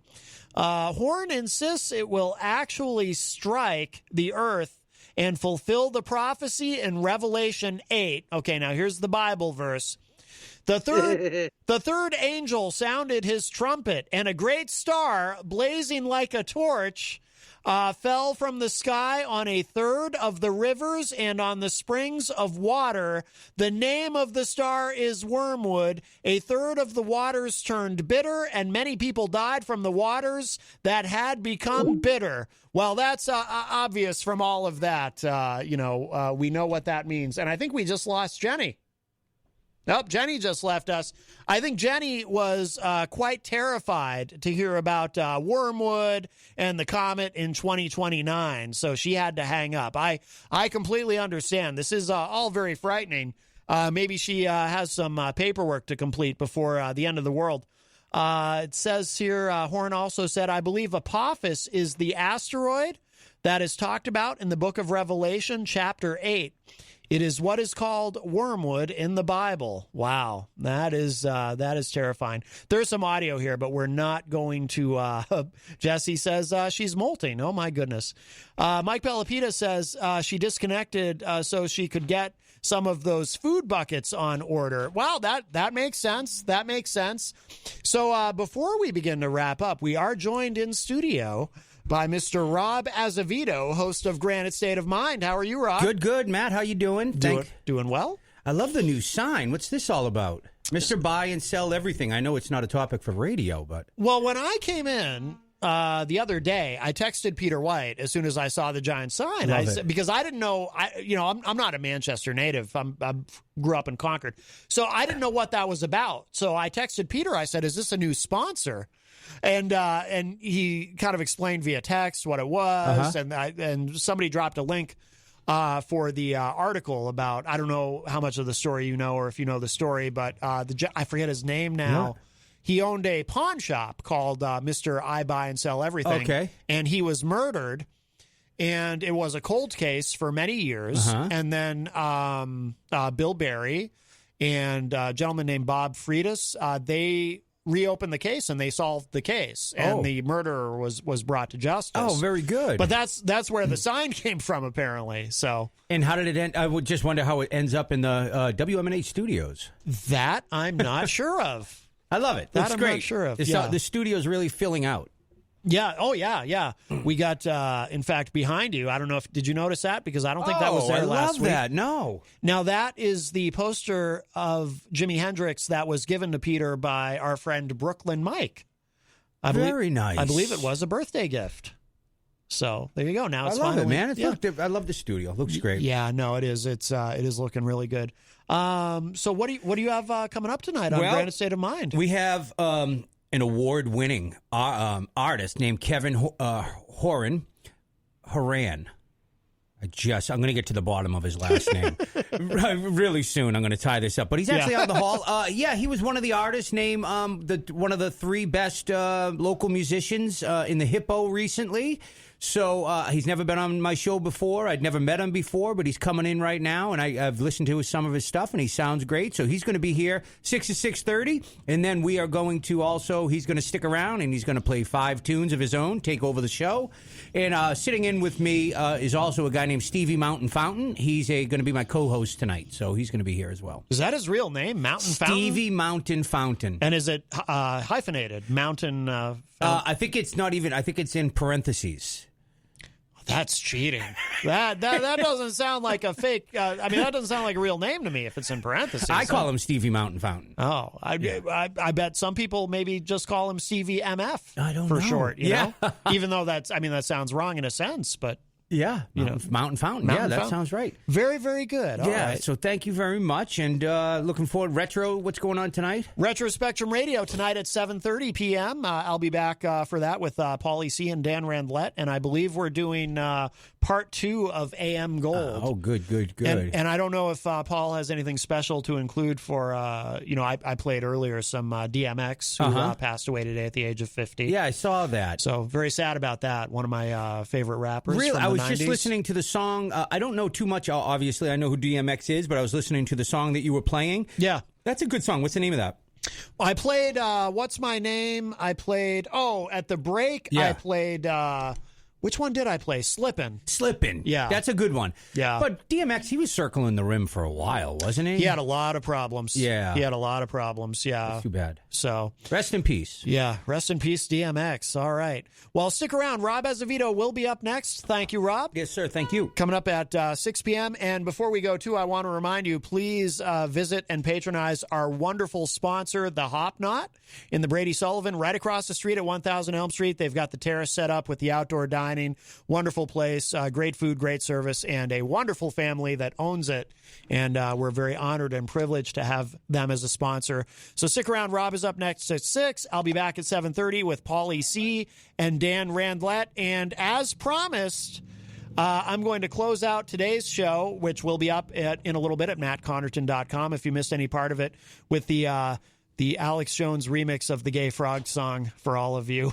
Horn insists it will actually strike the Earth and fulfill the prophecy in Revelation 8. Okay, now here's the Bible verse. The third angel sounded his trumpet, and a great star, blazing like a torch, fell from the sky on a third of the rivers and on the springs of water. The name of the star is Wormwood. A third of the waters turned bitter, and many people died from the waters that had become bitter. Well, that's obvious from all of that. We know what that means. And I think we just lost Jenny. Nope, Jenny just left us. I think Jenny was quite terrified to hear about Wormwood and the comet in 2029, so she had to hang up. I completely understand. This is all very frightening. Maybe she has some paperwork to complete before the end of the world. It says here, Horn also said, I believe Apophis is the asteroid that is talked about in the book of Revelation, chapter 8. It is what is called wormwood in the Bible. Wow, that is terrifying. There's some audio here, but we're not going to. Jesse says she's molting. Oh my goodness. Mike Pelopita says she disconnected so she could get some of those food buckets on order. Wow, that makes sense. That makes sense. So before we begin to wrap up, we are joined in studio by Mr. Rob Azevedo, host of Granite State of Mind. How are you, Rob? Good, Matt. How you doing? Doing well. I love the new sign. What's this all about? Mr. Buy and Sell Everything. I know it's not a topic for radio, but... Well, when I came in the other day, I texted Peter White as soon as I saw the giant sign. Because I didn't know, I'm not a Manchester native. I grew up in Concord. So I didn't know what that was about. So I texted Peter. I said, is this a new sponsor? And he kind of explained via text what it was, and somebody dropped a link for the article about, I don't know how much of the story you know or if you know the story, but I forget his name now. Yeah. He owned a pawn shop called Mr. I Buy and Sell Everything. Okay. And he was murdered, and it was a cold case for many years. And then Bill Berry and a gentleman named Bob Freitas, they reopened the case and they solved the case, and the murderer was brought to justice. Oh, very good. But that's where the sign came from, apparently. So, and how did it end? I would just wonder how it ends up in the WMNH studios. That I'm not sure of. I love it. That's great. I'm not sure of. The studio's really filling out. Yeah. Oh, yeah. We got, in fact, behind you. I don't know did you notice that? Because I don't think that was there last week. I love that. No. Now, that is the poster of Jimi Hendrix that was given to Peter by our friend Brooklyn Mike. Very nice. I believe it was a birthday gift. So there you go. Now it's love finally, it, man. I love the studio. It looks great. Yeah, no, it is. It is looking really good. So what do you have coming up tonight on Granite State of Mind? We have an award-winning artist named Kevin Horan. I'm going to get to the bottom of his last name really soon. I'm going to tie this up, but he's actually out in the hall. He was one of the artists named one of the three best local musicians in the Hippo recently. So he's never been on my show before. I'd never met him before, but he's coming in right now, and I've listened to some of his stuff, and he sounds great. So he's going to be here 6 to 6:30, and then we are going to he's going to stick around, and he's going to play 5 tunes of his own, take over the show. And sitting in with me is also a guy named Stevie Mountain Fountain. He's going to be my co-host tonight, so he's going to be here as well. Is that his real name, Mountain Fountain? Stevie Mountain Fountain. And is it hyphenated, Mountain Fountain? I think it's not even, I think it's in parentheses. That's cheating. That doesn't sound like a fake. That doesn't sound like a real name to me if it's in parentheses. I call him Stevie Mountain Fountain. Oh, I bet some people maybe just call him Stevie MF. I don't know. For short, you know? Even though that sounds wrong in a sense, but. Yeah, Mountain Fountain. That sounds right. Very, very good. All right. So thank you very much, and looking forward. Retro, what's going on tonight? Retro Spectrum Radio tonight at 7:30 p.m. I'll be back for that with Paulie C. and Dan Randlett, and I believe we're doing part 2 of AM Gold. Good. And I don't know if Paul has anything special to include for, I played earlier some DMX, who passed away today at the age of 50. Yeah, I saw that. So very sad about that. One of my favorite rappers. Really? From the I was 90s. just listening to the song. I don't know too much, obviously. I know who DMX is, but I was listening to the song that you were playing. Yeah. That's a good song. What's the name of that? I played What's My Name? I played, at the break, I played... Which one did I play? Slippin'. Yeah. That's a good one. Yeah. But DMX, he was circling the rim for a while, wasn't he? He had a lot of problems. Yeah. He had a lot of problems. Yeah. That's too bad. So. Rest in peace. Yeah. Rest in peace, DMX. All right. Well, stick around. Rob Azevedo will be up next. Thank you, Rob. Yes, sir. Thank you. Coming up at 6 p.m. And before we go, too, I want to remind you, please visit and patronize our wonderful sponsor, The Hop Knot, in the Brady Sullivan, right across the street at 1000 Elm Street. They've got the terrace set up with the outdoor dining. Wonderful place, great food, great service, and a wonderful family that owns it. And we're very honored and privileged to have them as a sponsor. So stick around. Rob is up next at 6. I'll be back at 7:30 with Paulie C. and Dan Randlett. And as promised, I'm going to close out today's show, which will be up in a little bit at mattconnerton.com if you missed any part of it, with the Alex Jones remix of the Gay Frog song for all of you.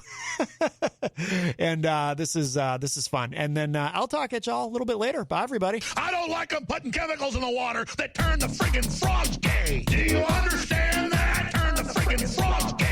And this is fun. And then I'll talk at y'all a little bit later. Bye, everybody. I don't like them putting chemicals in the water that turn the friggin' frogs gay. Do you understand that? Turn the friggin' frogs gay.